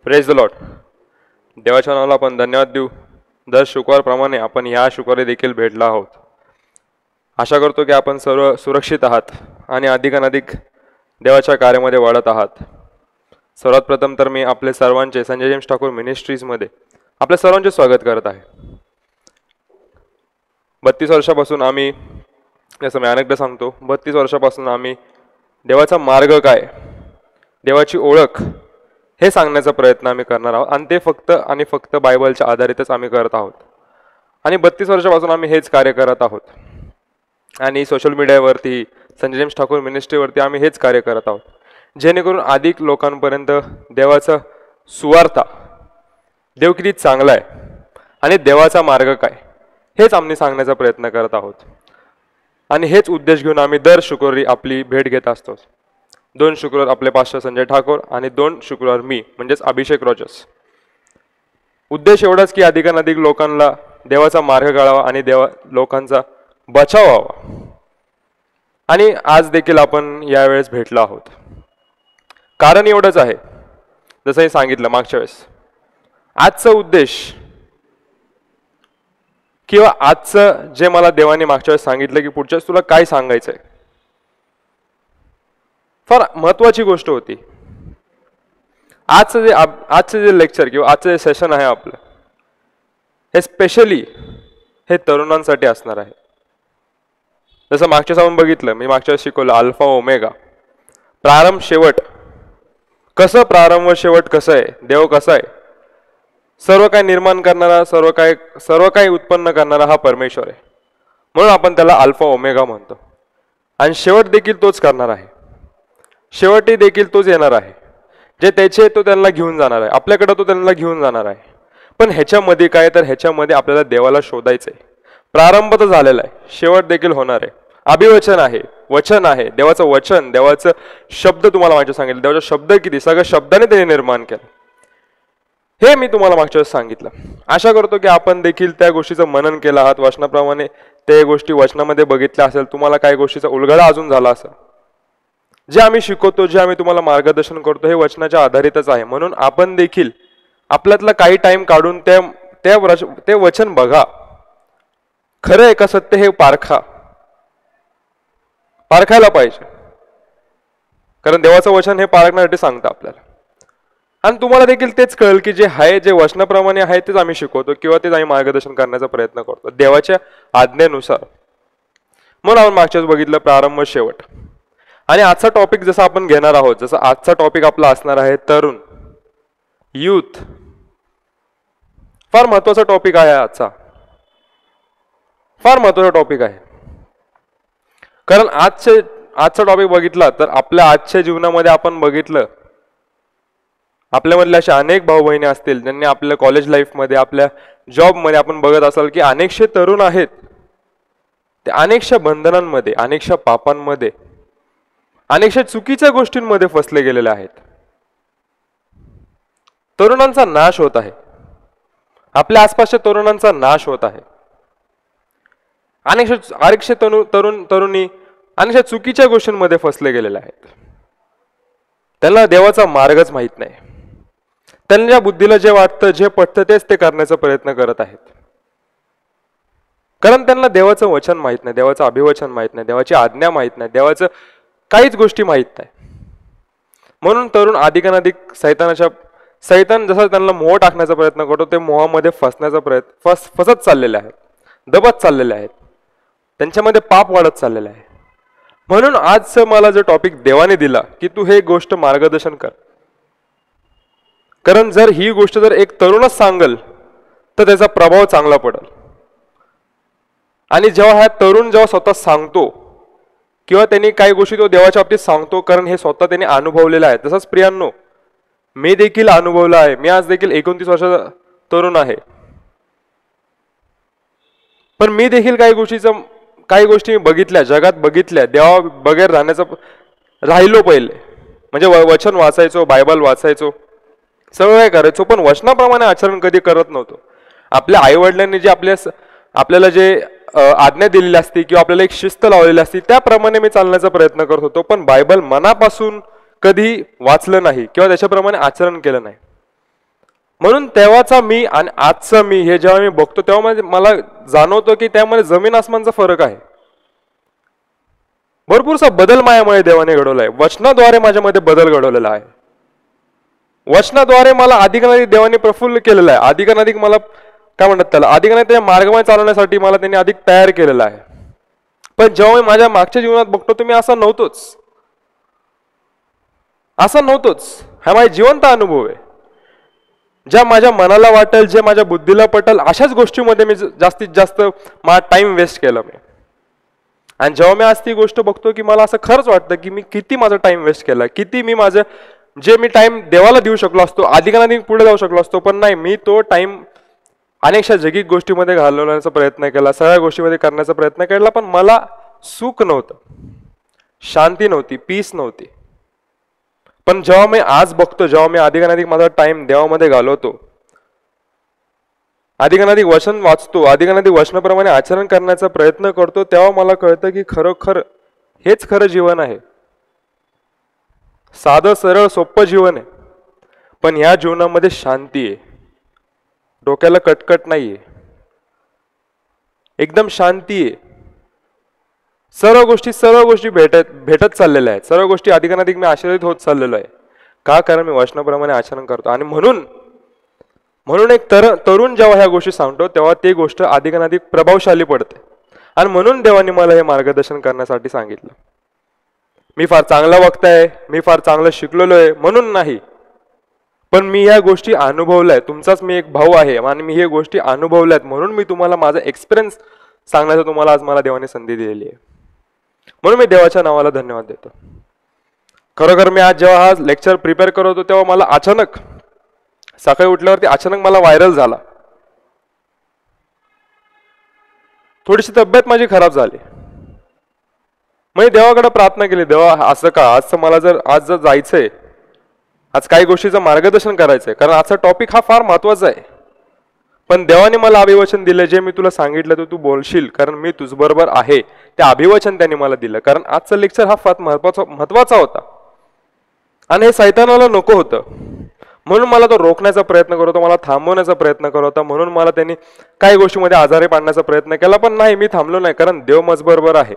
Praise the Lord. देवाच्या नावाला आपण धन्यवाद देऊ. दर शुक्रवारप्रमाणे आपण ह्या शुक्रवारी देखील भेटला आहोत. आशा करतो की आपण सर्व सुरक्षित आहात आणि अधिकाधिक देवाच्या कार्यामध्ये वाढत आहात. सर्वात प्रथम तर मी आपले सर्वांचे संजय जेम्स ठाकूर मिनिस्ट्रीजमध्ये आपल्या सर्वांचे स्वागत करत आहे. 32 वर्षापासून आम्ही, जसं मी अनेकदा सांगतो, 32 वर्षापासून आम्ही देवाचा मार्ग काय, देवाची ओळख हे सांगण्याचा प्रयत्न आम्ही करणार आहोत आणि ते फक्त आणि फक्त बायबलच्या आधारितच आम्ही करत आहोत. आणि 32 वर्षापासून आम्ही हेच कार्य करत आहोत आणि सोशल मीडियावरती संजय जेम्स ठाकूर मिनिस्ट्रीवरती आम्ही हेच कार्य करत आहोत, जेणेकरून अधिक लोकांपर्यंत देवाचा सुवार्ता, देव किती चांगला आहे आणि देवाचा मार्ग काय हेच आम्ही सांगण्याचा प्रयत्न करत आहोत. आणि हेच उद्देश घेऊन आम्ही दर शुक्रवारी आपली भेट घेत असतो. 2 शुक्रवार आपले पास्टर संजय ठाकूर आणि 2 शुक्रवार मी, म्हणजेच अभिषेक रॉजर्स. उद्देश एवढाच की अधिकाधिक लोकांना देवाचा मार्ग कळावा आणि लोकांचा बचाव व्हावा. आणि आज देखील आपण यावेळेस भेटलो आहोत. कारण एवढंच आहे, जसं मी सांगितलं मागच्या वेळेस, आजचा उद्देश किंवा आजचं जे मला देवाने मागच्या वेळेस सांगितलं की पुढच्या वेळेस तुला काय सांगायचंय, फार महत्वाची गोष्ट होती. आजचं जे लेक्चर किंवा आजचं जे सेशन आहे आपलं, हे स्पेशली हे तरुणांसाठी असणार आहे. जसं मागच्या आपण बघितलं, मी मागच्या शिकवलं अल्फा ओमेगा, प्रारंभ शेवट. कसं प्रारंभ व शेवट कसं आहे, देव कसा आहे, सर्व काही निर्माण करणारा, सर्व काही उत्पन्न करणारा हा परमेश्वर आहे. म्हणून आपण त्याला अल्फा ओमेगा म्हणतो. आणि शेवट देखील तोच करणार आहे, शेवटी देखील तोच येणार आहे. जे त्याचे तो त्यांना घेऊन जाणार आहे, आपल्याकडे तो त्यांना घेऊन जाणार आहे. पण ह्याच्यामध्ये काय, तर ह्याच्यामध्ये आपल्याला देवाला शोधायचं आहे. प्रारंभ तर झालेला आहे, शेवट देखील होणार आहे. अभिवचन आहे, वचन आहे, देवाचं वचन, देवाचं शब्द तुम्हाला मागच्या सांगितलं. देवाचा शब्द किती, सगळं शब्दाने त्याने निर्माण केलं, हे मी तुम्हाला मागच्या वेळेस सांगितलं. आशा करतो की आपण देखील त्या गोष्टीचं मनन केलं आहात, वचनाप्रमाणे त्या गोष्टी वचनामध्ये बघितल्या असेल. तुम्हाला काही गोष्टीचा उलगडा अजून झाला असेल. जे आम्ही शिकवतो, जे आम्ही तुम्हाला मार्गदर्शन करतो, हे वचनाच्या आधारितच आहे. म्हणून आपण देखील आपल्यातला काही टाइम काढून ते वचन बघा. खरं आहे का सत्य हे पारखायला पाहिजे, कारण देवाचं वचन हे पारखण्यासाठी सांगतं आपल्याला. आणि तुम्हाला देखील तेच कळेल की जे आहे, जे वचनाप्रमाणे आहे तेच आम्ही शिकवतो किंवा तेच आम्ही मार्गदर्शन करण्याचा प्रयत्न करतो देवाच्या आज्ञेनुसार. म्हणून आपण मागच्याच बघितलं प्रारंभ शेवट. आणि आजचा टॉपिक जसा आपण घेणार आहोत, जसं आजचा टॉपिक आपला असणार आहे तरुण, यूथ. फार महत्वाचा टॉपिक आहे आजचा, फार महत्वाचा टॉपिक आहे. कारण आजचा टॉपिक बघितला तर आपल्या आजच्या जीवनामध्ये आपण बघितलं, आपल्यामधले असे अनेक भाऊ बहिणी असतील ज्यांनी आपल्या कॉलेज लाईफमध्ये, आपल्या जॉबमध्ये आपण बघत असाल की अनेकशे तरुण आहेत, ते अनेकशा बंधनांमध्ये, अनेकशा पापांमध्ये, अनेकशा चुकीच्या गोष्टींमध्ये फसले गेलेले आहेत. तरुणांचा नाश होत आहे, आपल्या आसपासच्या तरुणांचा नाश होत आहे. अनेकशे तरुणी अनेकशा चुकीच्या गोष्टींमध्ये फसले गेलेले आहेत. त्यांना देवाचा मार्गच माहीत नाही. त्यांच्या बुद्धीला जे वाटतं, जे पटतं तेच ते करण्याचा प्रयत्न करत आहेत. कारण त्यांना देवाचं वचन माहीत नाही, देवाचं अभिवचन माहीत नाही, देवाची आज्ञा माहीत नाही, देवाचं काहीच गोष्टी माहीत नाही. म्हणून तरुण अधिकाधिक सैतान जसा त्यांना मोह टाकण्याचा प्रयत्न करतो, ते मोहामध्ये फसण्याचा फसत चाललेले आहेत, दबत चाललेले आहेत, त्यांच्यामध्ये पाप वाढत चाललेलं आहे. म्हणून आजचं मला जो टॉपिक देवाने दिला की तू हे गोष्ट मार्गदर्शन कर. कारण जर ही गोष्ट जर एक तरुणच सांगल तर त्याचा प्रभाव चांगला पडेल. आणि जेव्हा हा तरुण जेव्हा स्वतः सांगतो किंवा त्यांनी काही गोष्टी तो देवाच्या बाबतीत सांगतो, कारण हे स्वतः त्यांनी अनुभवलेलं आहे. तसंच प्रियांनो, मी देखील अनुभवलं आहे. मी आज देखील 29 वर्षाचा तरुण आहे, पण मी देखील काही गोष्टी बघितल्या, जगात बघितल्या, देवा बगैर राहिलो पहिले. म्हणजे वचन वाचायचो, बायबल वाचायचो, सगळं काय करायचो, पण वचनाप्रमाणे आचरण कधी करत नव्हतो. आपल्या आई वडिलांनी जे आपल्याला जे आज्ञा दिलेली असती किंवा आपल्याला एक शिस्त लावलेली असती त्याप्रमाणे मी चालण्याचा प्रयत्न करत होतो, पण बायबल मनापासून कधी वाचलं नाही किंवा त्याच्याप्रमाणे आचरण केलं नाही. म्हणून तेव्हाचा मी आणि आजचा मी हे जेव्हा मी बघतो तेव्हा मला जाणवतो की त्यामध्ये जमीन आसमानचा फरक आहे. भरपूरसा बदल माझ्यामुळे देवाने घडवलाय. वचनाद्वारे माझ्यामध्ये बदल घडवलेला आहे. वचनाद्वारे मला अधिकाधिक देवाने प्रफुल्ल केलेलं आहे. अधिकाधिक मला काय म्हणतात त्याला, अधिकाधिक त्या मार्गामध्ये चालवण्यासाठी मला त्यांनी अधिक तयार केलेलं आहे. पण जेव्हा मी माझ्या मागच्या जीवनात बघतो तर मी असं नव्हतोच. हा माझा जिवंत अनुभव आहे. ज्या माझ्या मनाला वाटेल, जे माझ्या बुद्धीला पटेल अशाच गोष्टीमध्ये मी जास्तीत जास्त माझा टाइम वेस्ट केला मी. आणि जेव्हा मी आज ती गोष्ट बघतो की मला असं खरंच वाटतं की मी किती माझा टाइम वेस्ट केला, किती मी जे मी टाइम देवाला देऊ शकलो असतो, अधिकाधिक पुढे जाऊ शकलो असतो, पण नाही, मी तो टाइम अनेकशा जगिक गोष्टीमध्ये घालवण्याचा प्रयत्न केला, सगळ्या गोष्टीमध्ये करण्याचा प्रयत्न केला, पण मला सुख नव्हतं, शांती नव्हती, पीस नव्हती. पण जेव्हा मी आज बघतो, जेव्हा मी अधिकाधिक माझा टाइम देवामध्ये घालवतो, अधिकाधिक वचन वाचतो, अधिकाधिक वचनाप्रमाणे आचरण करण्याचा प्रयत्न करतो, तेव्हा मला कळतं की खरोखर हेच खरं जीवन आहे. साधं सरळ सोपं जीवन आहे, पण ह्या जीवनामध्ये शांती आहे, डोक्याला कटकट नाहीये, एकदम शांती आहे. सर्व गोष्टी भेटत चाललेल्या आहेत. सर्व गोष्टी अधिकाधिक मी आश्चर्यित होत चाललेलो आहे. का? कारण मी वचनाप्रमाणे आचरण करतो. आणि म्हणून एक तरुण जेव्हा ह्या गोष्टी सांगतो तेव्हा ती गोष्ट अधिकाधिक प्रभावशाली पडते. आणि म्हणून देवाने मला हे मार्गदर्शन करण्यासाठी सांगितलं. मी फार चांगला वक्ता आहे, मी फार चांगलं शिकलेलो आहे म्हणून नाही, पण मी ह्या गोष्टी अनुभवल्यात. तुमचाच मी एक भाऊ आहे आणि मी हे गोष्टी अनुभवल्यात, म्हणून मी तुम्हाला माझा एक्सपिरियन्स सांगण्याचा तुम्हाला आज मला देवाने संधी दिलेली आहे. म्हणून मी देवाच्या नावाला धन्यवाद देतो. खरोखर मी आज जेव्हा हा लेक्चर प्रिपेअर करत होतो तेव्हा मला अचानक सकाळी उठल्यावरती अचानक मला व्हायरल झाला. थोडीशी तब्येत माझी खराब झाली. मी देवाकडे प्रार्थना केली, देवा असं का, आज जर जायचंय, आज काही गोष्टीचं मार्गदर्शन करायचंय, कारण आजचा टॉपिक हा फार महत्वाचा आहे. पण देवाने मला अभिवचन दिलं, जे मी तुला सांगितलं तर तू बोलशील, कारण मी तुझबरोबर आहे. ते अभिवचन त्यांनी मला दिलं, कारण आजचा लेक्चर हा फार महत्वाचा होता आणि हे सैतानाला नको होतं. म्हणून मला तो रोखण्याचा प्रयत्न करत होता, मला थांबवण्याचा प्रयत्न करत होता. म्हणून मला त्यांनी काही गोष्टीमध्ये आजारी पाडण्याचा प्रयत्न केला, पण नाही, मी थांबलो नाही, कारण देव माझबरोबर आहे.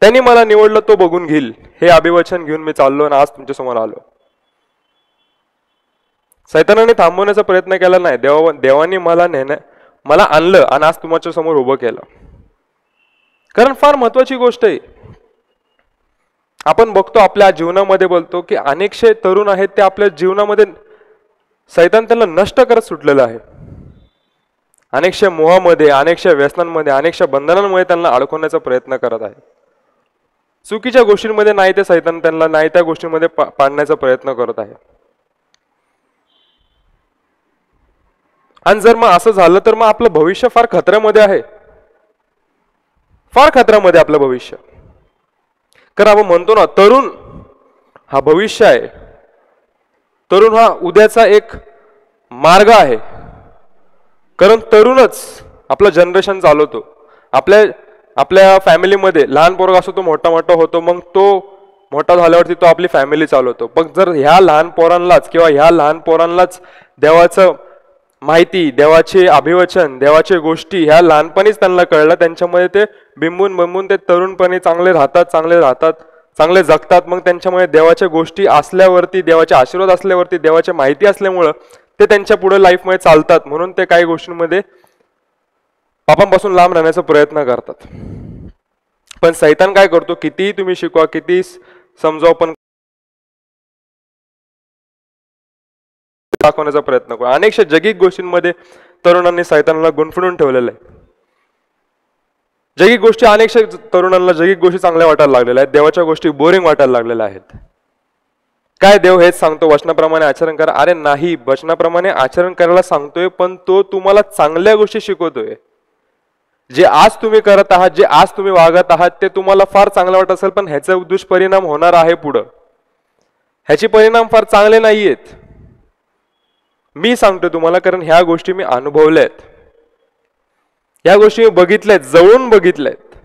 त्यांनी मला निवडलं, तो बघून घेईल, हे अभिवचन घेऊन मी चाललो आणि आज तुमच्या समोर आलो. सैतानाने थांबवण्याचा प्रयत्न केला नाही, देवाने मला आणलं आणि आज तुमच्या समोर उभं केलं. कारण फार महत्वाची गोष्ट आहे. आपण बघतो आपल्या जीवनामध्ये बोलतो की अनेकशे तरुण आहेत ते आपल्या जीवनामध्ये सैतान त्यांना नष्ट करत सुटलेलं आहे. अनेकशे मोहामध्ये, अनेकशे व्यसनांमध्ये, अनेकशे बंधनांमुळे त्यांना अडकवण्याचा प्रयत्न करत आहे. चुकीच्या गोष्टींमध्ये नाही ते सैतान त्यांना नाही त्या गोष्टींमध्ये पाडण्याचा प्रयत्न करत आहे. आणि जर मग असं झालं तर मग आपलं भविष्य फार खतऱ्यामध्ये आहे, फार खतऱ्यामध्ये आपलं भविष्य. कारण आपण म्हणतो ना, तरुण हा भविष्य आहे, तरुण हा उद्याचा एक मार्ग आहे. कारण तरुणच आपलं जनरेशन चालवतो. आपल्या फॅमिलीमध्ये लहान पोरगा असतो, तो मोठा होतो, मग तो मोठा झाल्यावरती तो आपली फॅमिली चालवतो. पण जर ह्या लहान पोरांनाच देवाचं माहिती, देवाचे अभिवचन, देवाचे गोष्टी ह्या लहानपणीच त्यांना कळलं, त्यांच्यामध्ये ते बिंबून ते तरुणपणी चांगले जगतात. मग त्यांच्यामुळे देवाच्या गोष्टी असल्यावरती, देवाचे आशीर्वाद असल्यावरती, देवाची माहिती असल्यामुळं ते त्यांच्या पुढे लाईफमध्ये चालतात. म्हणून ते काही गोष्टींमध्ये पापांपासून लांब राहण्याचा प्रयत्न करतात. पण सैतान काय करतो, कितीही तुम्ही शिकवा, किती समजाव, पण दाखवण्याचा प्रयत्न करू. अनेकशा जगिक गोष्टींमध्ये तरुणांनी सैतानाला गुंफून ठेवलेलं आहे. जगिक गोष्टी, अनेकशा तरुणांना जगिक गोष्टी चांगल्या वाटायला लागलेल्या आहेत, देवाच्या गोष्टी बोरिंग वाटायला लागलेल्या आहेत. काय देव हेच सांगतो, वचनाप्रमाणे आचरण करा. अरे नाही, वचनाप्रमाणे आचरण करायला सांगतोय, पण तो तुम्हाला चांगल्या गोष्टी शिकवतोय. जे आज तुम्ही करत आहात, जे आज तुम्ही वागत आहात, ते तुम्हाला फार चांगलं वाटत असेल, पण ह्याचा दुष्परिणाम होणार आहे पुढं. ह्याचे परिणाम फार चांगले नाहीयेत. मी सांगतो तुम्हाला, कारण ह्या गोष्टी मी अनुभवल्यात, ह्या गोष्टी मी बघितल्यात, जवळून बघितल्यात.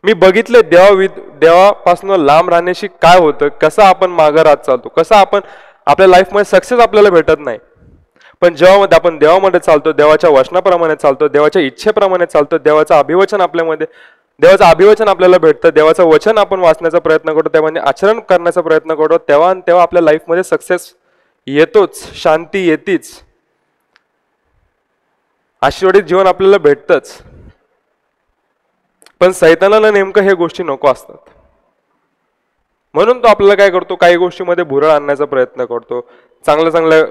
मी बघितले देवापासून लांब राहण्याशी काय होतं, कसं आपण मागं राहत चालतो, कसं आपण आपल्या लाईफमध्ये सक्सेस आपल्याला भेटत नाही. पण जेव्हा आपण देवामध्ये चालतो, देवाच्या वचनाप्रमाणे चालतो, देवाच्या इच्छेप्रमाणे चालतो, देवाचं अभिवचन आपल्याला भेटतं, देवाचं वचन आपण वाचण्याचा प्रयत्न करतो, त्यामध्ये आचरण करण्याचा प्रयत्न करतो, तेव्हा आपल्या लाईफमध्ये सक्सेस येतोच, शांती येतीच, आशीर्वादित जीवन आपल्याला भेटतच. पण सैतानाला नेमकं हे गोष्टी नको असतात. म्हणून तो आपल्याला काय करतो, काही गोष्टीमध्ये भुरळ आणण्याचा प्रयत्न करतो, चांगल्या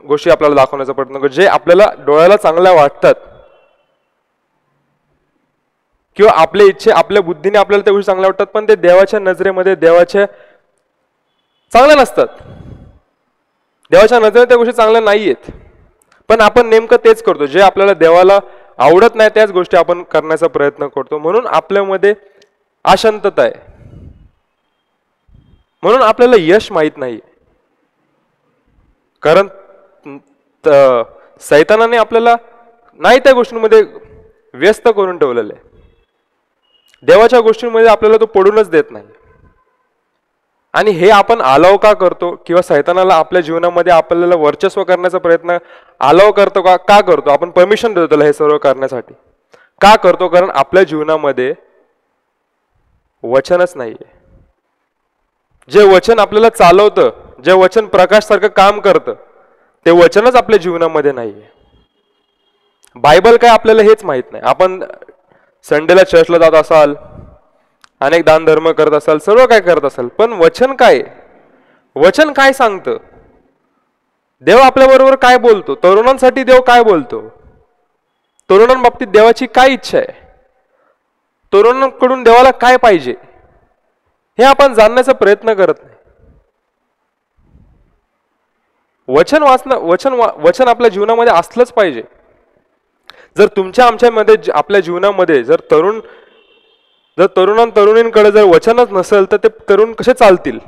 गोष्टी आपल्याला दाखवण्याचा प्रयत्न करतो, जे आपल्याला डोळ्याला चांगल्या वाटतात, किंवा आपल्या इच्छे, आपल्या बुद्धीने आपल्याला त्या गोष्टी चांगल्या वाटतात, पण ते देवाच्या नजरेमध्ये देवाच्या चांगल्या नसतात. देवाच्या नजरेत त्या गोष्टी चांगल्या नाहीयेत. पण आपण नेमकं तेच करतो, जे आपल्याला देवाला आवडत नाही त्याच गोष्टी आपण करण्याचा प्रयत्न करतो. म्हणून आपल्यामध्ये अशांतता आहे, म्हणून आपल्याला यश माहित नाही. कारण सैतानाने आपल्याला नाही त्या गोष्टींमध्ये व्यस्त करून ठेवलेलं आहे. देवाच्या गोष्टींमध्ये आपल्याला तो पडूनच देत नाही. आणि हे आपण अलाव का करतो, किंवा सैतानाला आपल्या जीवनामध्ये आपल्याला वर्चस्व करण्याचा प्रयत्न अलाव करतो का करतो, आपण परमिशन देतो त्याला हे सर्व करण्यासाठी का करतो? कारण आपल्या जीवनामध्ये वचनच नाहीये. जे वचन आपल्याला चालवतं, जे वचन प्रकाशसारखं काम करतं, ते वचनच आपल्या जीवनामध्ये नाहीये. बायबल काय आपल्याला हेच माहित नाही. आपण संडेला चर्चला जात असाल, अनेक दान धर्म करत असाल, सर्व काय करत असाल, पण वचन काय सांगतं, देव आपल्याबरोबर काय बोलतो, तरुणांसाठी देव काय बोलतो, तरुणांबाबतीत देवाची काय इच्छा आहे, तरुणांकडून देवाला काय पाहिजे, हे आपण जाणण्याचा प्रयत्न करत नाही. वचन आपल्या जीवनामध्ये असलंच पाहिजे. जर आमच्यामध्ये आपल्या जीवनामध्ये जर तरुणींकडे जर वचनच नसेल, तर ते तरुण कसे चालतील?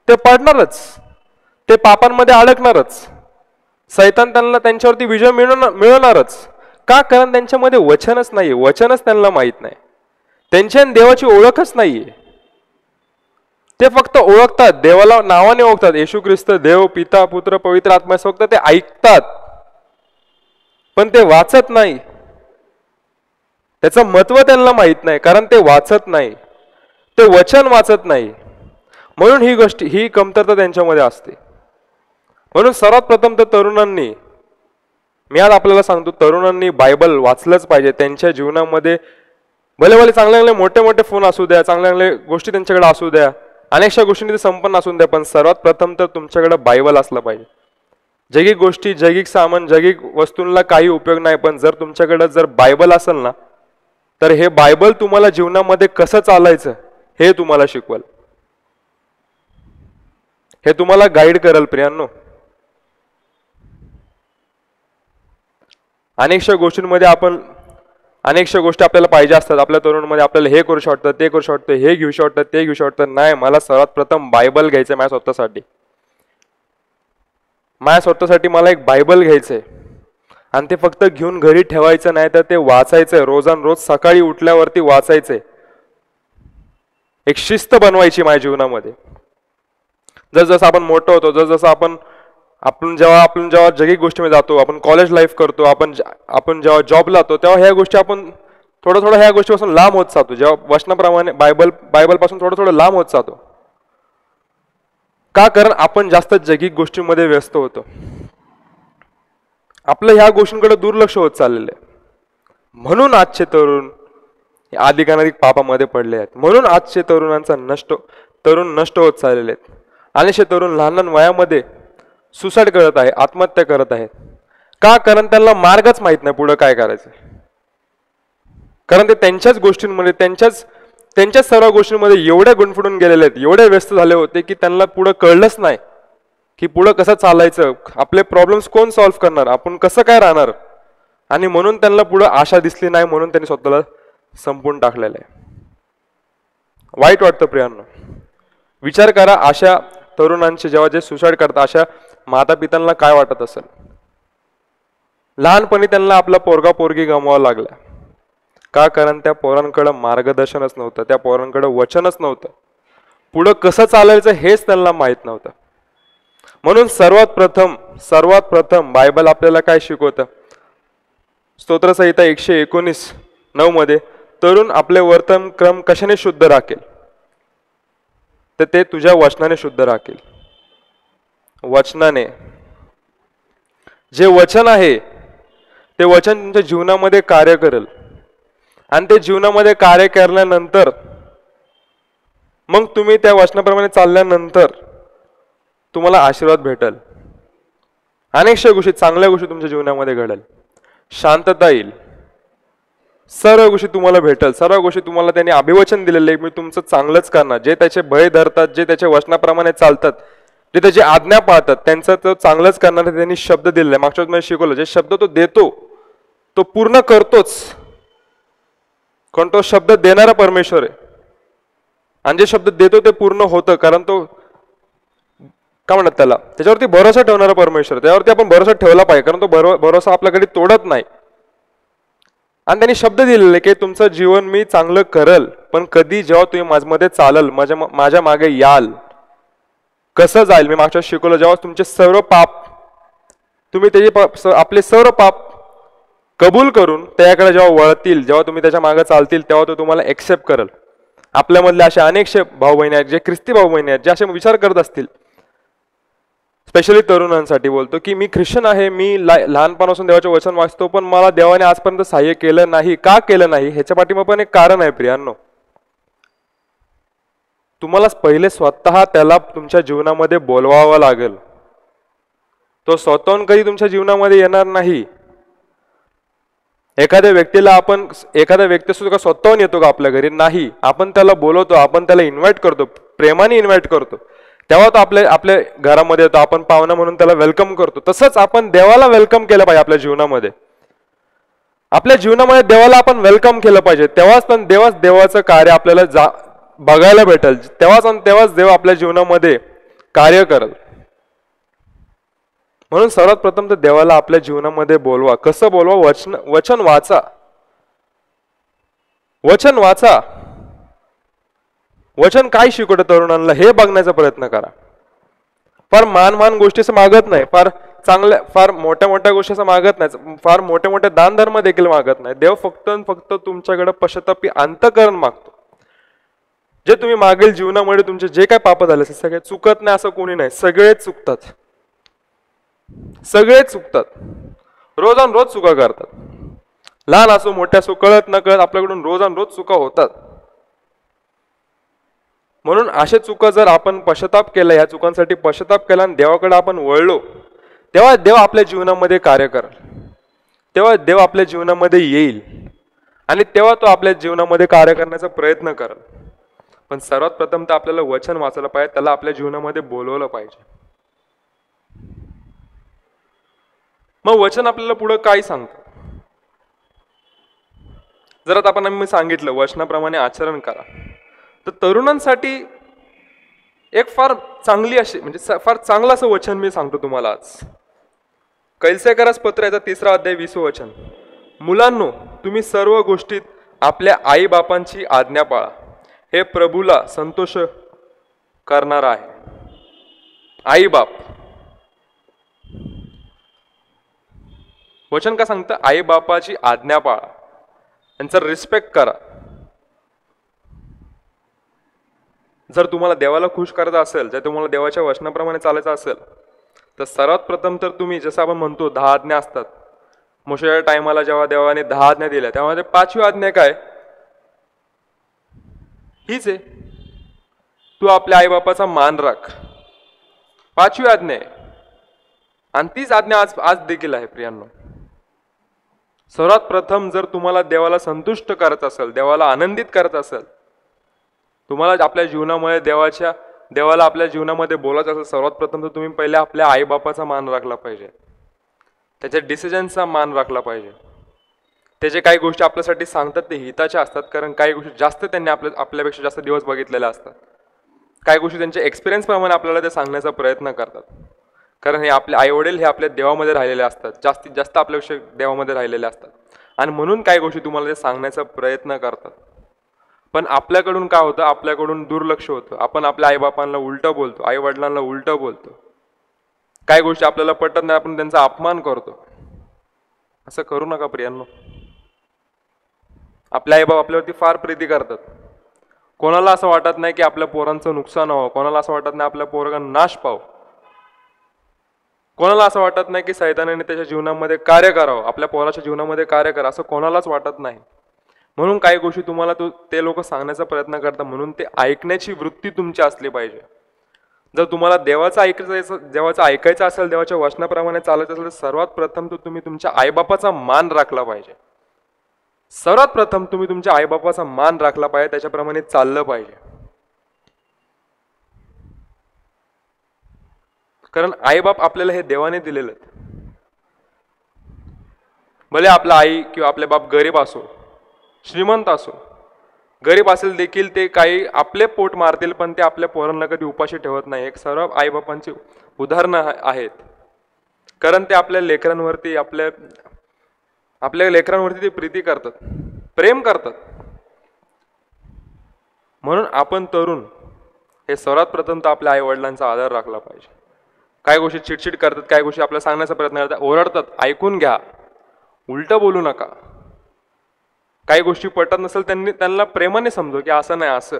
ते पडणारच, ते पापांमध्ये अडकणारच, सैतान त्यांच्यावरती विजय मिळवणारच. का? कारण त्यांच्यामध्ये वचनच नाहीये, वचनच त्यांना माहित नाही, त्यांच्या देवाची ओळखच नाहीये. ते फक्त ओळखतात, देवाला नावाने ओळखतात, येशू ख्रिस्त देव, पिता, पुत्र, पवित्र आत्मा, फक्त ते ऐकतात, पण ते वाचत नाही. त्याचं महत्व त्यांना माहित नाही, कारण ते वाचत नाही, ते वचन वाचत नाही. म्हणून ही कमतरता त्यांच्यामध्ये असते. म्हणून सर्वात प्रथम तर तरुणांनी, मी आज आपल्याला सांगतो, तरुणांनी बायबल वाचलंच पाहिजे. त्यांच्या जीवनामध्ये भले भले चांगले चांगले मोठे मोठे फोन असू द्या, चांगल्या चांगल्या गोष्टी त्यांच्याकडे असू द्या, अनेकशा गोष्टींनी ते संपन्न असू द्या, पण सर्वात प्रथम तर तुमच्याकडे बायबल असलं पाहिजे. जैगिक गोष्टी, जैगिक सामान, जैगिक वस्तूंना काही उपयोग नाही, पण जर तुमच्याकडे जर बायबल असेल ना, तर हे बायबल तुम्हाला जीवनामध्ये कसं चालायचं हे तुम्हाला शिकवल, हे तुम्हाला गाईड करेल. प्रियांनो, अनेकशा गोष्टींमध्ये अनेकशा गोष्टी आपल्याला पाहिजे असतात. आपल्या तरुणांमध्ये आपल्याला हे करू शकतं, ते करू शकतं, हे घेऊ शकतं, ते घेऊ शकतं. नाही, मला सर्वात प्रथम बायबल घ्यायचं माझ्या स्वतःसाठी. माझ्या स्वतःसाठी मला एक बायबल घ्यायचंय आणि ते फक्त घेऊन घरी ठेवायचं नाही, तर ते वाचायचंय. रोज सकाळी उठल्यावरती वाचायचंय. एक शिस्त बनवायची माझ्या जीवनामध्ये. जसं आपण मोठं होतो, जसं आपण जेव्हा जगिक गोष्टीमध्ये जातो, आपण कॉलेज लाईफ करतो, आपण जेव्हा जॉबला जातो, तेव्हा ह्या गोष्टी आपण थोडं ह्या गोष्टीपासून लांब होत जातो. जेव्हा वचनाप्रमाणे बायबल पासून थोडं लांब होत जातो. का? कारण आपण जास्त जगिक गोष्टींमध्ये व्यस्त होतो. आपलं ह्या गोष्टींकडे दुर्लक्ष होत चाललेलं आहे. म्हणून आजचे तरुण अधिकाधिक पापामध्ये पडले आहेत. म्हणून आजचे तरुण नष्ट होत चाललेले आहेत. अनेकशे तरुण लहान लहान वयामध्ये सुसाईड करत आहे, आत्महत्या करत आहेत. का? कारण त्यांना मार्गच माहित नाही पुढे काय करायचं. कारण ते त्यांच्याच गोष्टींमध्ये, त्यांच्याच सर्व गोष्टींमध्ये एवढे गुंफून गेलेले आहेत, एवढे व्यस्त झाले होते की त्यांना पुढे कळलंच नाही की पुढे कसं चालायचं, आपले प्रॉब्लेम्स कोण सॉल्व्ह करणार, आपण कसं काय राहणार. आणि म्हणून त्यांना पुढे आशा दिसली नाही, म्हणून त्यांनी स्वतःला संपवून टाकलेलं आहे. वाईट वाटतं प्रियांनो. विचार करा, अशा तरुणांचे जेव्हा जे सुसाईड करतात, अशा माता पित्यांना काय वाटत असेल. लहानपणी त्यांना आपला पोरगा पोरगी गमवावा लागला. का? कारण त्या पोरांकडे मार्गदर्शनच नव्हतं, त्या पोरांकडे वचनच नव्हतं, पुढं कसं चालायचं हेच त्यांना माहित नव्हतं. म्हणून सर्वात प्रथम बायबल आपल्याला काय शिकवतं? स्तोत्रसंहिता 119:9 मध्ये, तरुण आपले वर्तन क्रम कशाने शुद्ध राखेल, तर ते तुझ्या वचनाने शुद्ध राखेल. वचनाने. जे वचन आहे ते वचन तुमच्या जीवनामध्ये कार्य करेल. आणि ते जीवनामध्ये कार्य केल्यानंतर मग तुम्ही त्या वचनाप्रमाणे चालल्यानंतर तुम्हाला आशीर्वाद भेटेल. अनेकशा गोष्टी, चांगल्या गोष्टी तुमच्या जीवनामध्ये घडेल. शांतता येईल. सर्व गोष्टी तुम्हाला भेटेल. सर्व गोष्टी तुम्हाला त्यांनी अभिवचन दिलेले, मी तुमचं चांगलंच करणार. जे त्याचे भय धरतात, जे त्याच्या वचनाप्रमाणे चालतात, जे त्याची आज्ञा पाळतात, त्यांचं तो चांगलंच करणार त्यांनी शब्द दिलेला आहे. मागच्या वेळेस शिकवलं, जे शब्द तो देतो तो पूर्ण करतोच. कारण तो शब्द देणारा परमेश्वर आहे. आणि जे शब्द देतो ते पूर्ण होतं. कारण तो काय म्हणतात त्याला, त्याच्यावरती भरोसा ठेवणारा परमेश्वर, त्यावरती आपण भरोसा ठेवला पाहिजे. कारण तो भरोसा आपल्याकडे तोडत नाही. आणि त्यांनी शब्द दिलेले की तुमचं जीवन मी चांगलं करल, पण कधी? जेव्हा तुम्ही माझ्यामध्ये चालल, माझ्या मागे याल. कसं जाईल? मी मागच्या शिकवलं, जेव्हा तुमचे सर्व पाप, तुम्ही त्याचे आपले सर्व पाप कबूल करून त्याकडे जेव्हा वळतील, जेव्हा तुम्ही त्याच्या मागे चालतील, तेव्हा तो तुम्हाला एक्सेप्ट करेल. आपल्यामधले असे अनेकशे भाऊ बहिणी आहेत, जे ख्रिस्ती भाऊ बहिणी आहेत, जे असे विचार करत असतील, स्पेशली तरुणांसाठी बोलतो की मी ख्रिश्चन आहे, मी लहानपणापासून देवाचे वचन वाचतो, पण मला देवाने आजपर्यंत सहाय्य केलं नाही. का केलं नाही? ह्याच्या पाठीमागे पण एक कारण आहे प्रियांनो. तुम्हाला पहिले स्वतः त्याला तुमच्या जीवनामध्ये बोलवावं लागेल. तो स्वतःहून कधी तुमच्या जीवनामध्ये येणार नाही. एखाद्या व्यक्ती सुद्धा स्वतःहून येतो का आपल्या घरी? नाही. आपण त्याला बोलवतो, आपण त्याला इन्व्हाइट करतो, प्रेमाने इन्व्हाइट करतो, तेव्हा तो आपल्या घरामध्ये येतो. आपण पाहुणा म्हणून त्याला वेलकम करतो. तसंच आपण देवाला वेलकम केलं पाहिजे आपल्या जीवनामध्ये. आपल्या जीवनामध्ये देवाला आपण वेलकम केलं पाहिजे. तेव्हाच देवाचं कार्य आपल्याला बघायला भेटेल. तेव्हाच देव आपल्या जीवनामध्ये कार्य करेल. म्हणून सर्वात प्रथम तर देवाला आपल्या जीवनामध्ये बोलवा. कसं बोलवा? वचन वाचा. वचन वाचा. वचन काय शिकवतं तरुणांना हे बघण्याचा प्रयत्न करा. फार मान गोष्टीचं मागत नाही, फार मोठ्या गोष्टीचं मागत नाही, फार मोठे दान धर्म देखील मागत नाही. देव फक्त तुमच्याकडे पश्चातापी अंतःकरण मागतो. जे तुम्ही मागील जीवनामध्ये तुमचे जे काय पाप झाले सगळे चुकत नाही असं कोणी नाही. सगळेच चुकतात. रोज चुका करतात. लहान असो मोठ्या असो, कळत न कळत आपल्याकडून रोज चुका होतात. म्हणून अशा चुका जर आपण पश्चाताप केला, ह्या चुकांसाठी पश्चाताप केला आणि देवाकडे आपण वळलो, तेव्हा देव आपल्या जीवनामध्ये कार्य करेल, तेव्हा देव आपल्या जीवनामध्ये येईल आणि तेव्हा तो आपल्या जीवनामध्ये कार्य करण्याचा प्रयत्न करेल. पण सर्वात प्रथम तर आपल्याला वचन वाचायला पाहिजे, त्याला आपल्या जीवनामध्ये बोलवलं पाहिजे. मग वचन आपल्याला पुढे काय सांगतं? जर आता आपण मी सांगितलं वचनाप्रमाणे आचरण करा, तर तरुणांसाठी एक फार चांगली अशी म्हणजे फार चांगलं असं वचन मी सांगतो तुम्हाला आज. कैलसेकरास पत्र याचा 3 अध्याय 20 वचन. मुलांनो, तुम्ही सर्व गोष्टीत आपल्या आई बापांची आज्ञा पाळा, हे प्रभूला संतोष करणार आहे. आई बाप वचन का सांगतं? आई बापाची आज्ञा पाळा, त्यांचा रिस्पेक्ट करा. जर तुम्हाला देवाला खुश करायचं असेल, जर तुम्हाला देवाच्या वचनाप्रमाणे चालायचं असेल, तर सर्वात प्रथम तर तुम्ही, जसं आपण म्हणतो 10 आज्ञा असतात, मोशेच्या टायमाला जेव्हा देवाने 10 आज्ञा दिल्या, तेव्हा 5वी आज्ञा काय? हीच आहे, तू आपल्या आईबापाचा मान राख. 5वी आज्ञा आहे आणि तीच आज्ञा आज देखील आहे प्रियांनो. सर्वात प्रथम जर तुम्हाला देवाला संतुष्ट करायचं असेल, देवाला आनंदित करायचं असेल, तुम्हाला आपल्या जीवनामध्ये देवाला आपल्या जीवनामध्ये बोलायचं असेल, सर्वात प्रथम तर तुम्ही पहिले आपल्या आईबापाचा मान राखला पाहिजे, त्याच्या डिसिजनचा मान राखला पाहिजे. त्याचे काही गोष्टी आपल्यासाठी सांगतात ते हिताच्या असतात, कारण काही गोष्टी जास्त त्यांनी आपल्यापेक्षा जास्त दिवस बघितलेल्या असतात. काही गोष्टी त्यांच्या एक्सपिरियन्स प्रमाणे आपल्याला ते सांगण्याचा प्रयत्न करतात, कारण हे आपले आई वडील हे आपल्या देवामध्ये राहिलेले असतात, जास्तीत जास्त आपल्यापेक्षा देवामध्ये राहिलेले असतात, आणि म्हणून काही गोष्टी तुम्हाला ते सांगण्याचा प्रयत्न करतात. पण आपल्याकडून काय होतं? आपल्याकडून दुर्लक्ष होतं. आपण आपल्या आईबापांना उलटं बोलतो, आई वडिलांना उलटं बोलतो. काही गोष्टी आपल्याला पटत नाही, आपण त्यांचा अपमान करतो. असं करू नका प्रियांनो. आपले आईबाप आपल्यावरती फार प्रीती करतात. कोणाला असं वाटत नाही की आपल्या पोरांचं नुकसान व्हावं, कोणाला असं वाटत नाही आपल्या पोरांना नाश पाव, कोणाला असं वाटत नाही की सैतानाने त्याच्या जीवनामध्ये कार्य करावं, आपल्या पोराच्या जीवनामध्ये कार्य करा, असं कोणालाच वाटत नाही. म्हणून काही गोष्टी तुम्हाला ते लोक सांगण्याचा प्रयत्न करतात, म्हणून ते ऐकण्याची वृत्ती तुमची असली पाहिजे. जर तुम्हाला देवाचं ऐकायचं असेल, देवाच्या वचनाप्रमाणे चालायचं असेल, तर सर्वात प्रथम तर तुम्ही तुमच्या आईबापाचा मान राखला पाहिजे. सर्वात प्रथम तुम्ही तुमच्या आईबापाचा मान राखला पाहिजे, त्याच्याप्रमाणे चाललं पाहिजे. कारण आईबाप आपल्याला हे देवाने दिलेलं. भले आपला आई किंवा आपले बाप गरीब असो, श्रीमंत असो, गरीब असेल देखील ते काही आपले पोट मारतील, पण ते आपल्या पोरांना कधी उपाशी ठेवत नाही. एक सर्व आईबापांची उदाहरणं आहेत, कारण ते आपल्या लेकरांवरती ते प्रीती करतात, प्रेम करतात. म्हणून आपण तरुण हे सर्वात प्रथम तर आपल्या आई वडिलांचा आदर राखला पाहिजे. काही गोष्टी चिडचिड करतात, काही गोष्टी आपल्याला सांगण्याचा प्रयत्न करतात, ओरडतात, ऐकून घ्या, उलट बोलू नका. काही गोष्टी पटत नसेल त्यांना प्रेमाने समजव की असं नाही असं,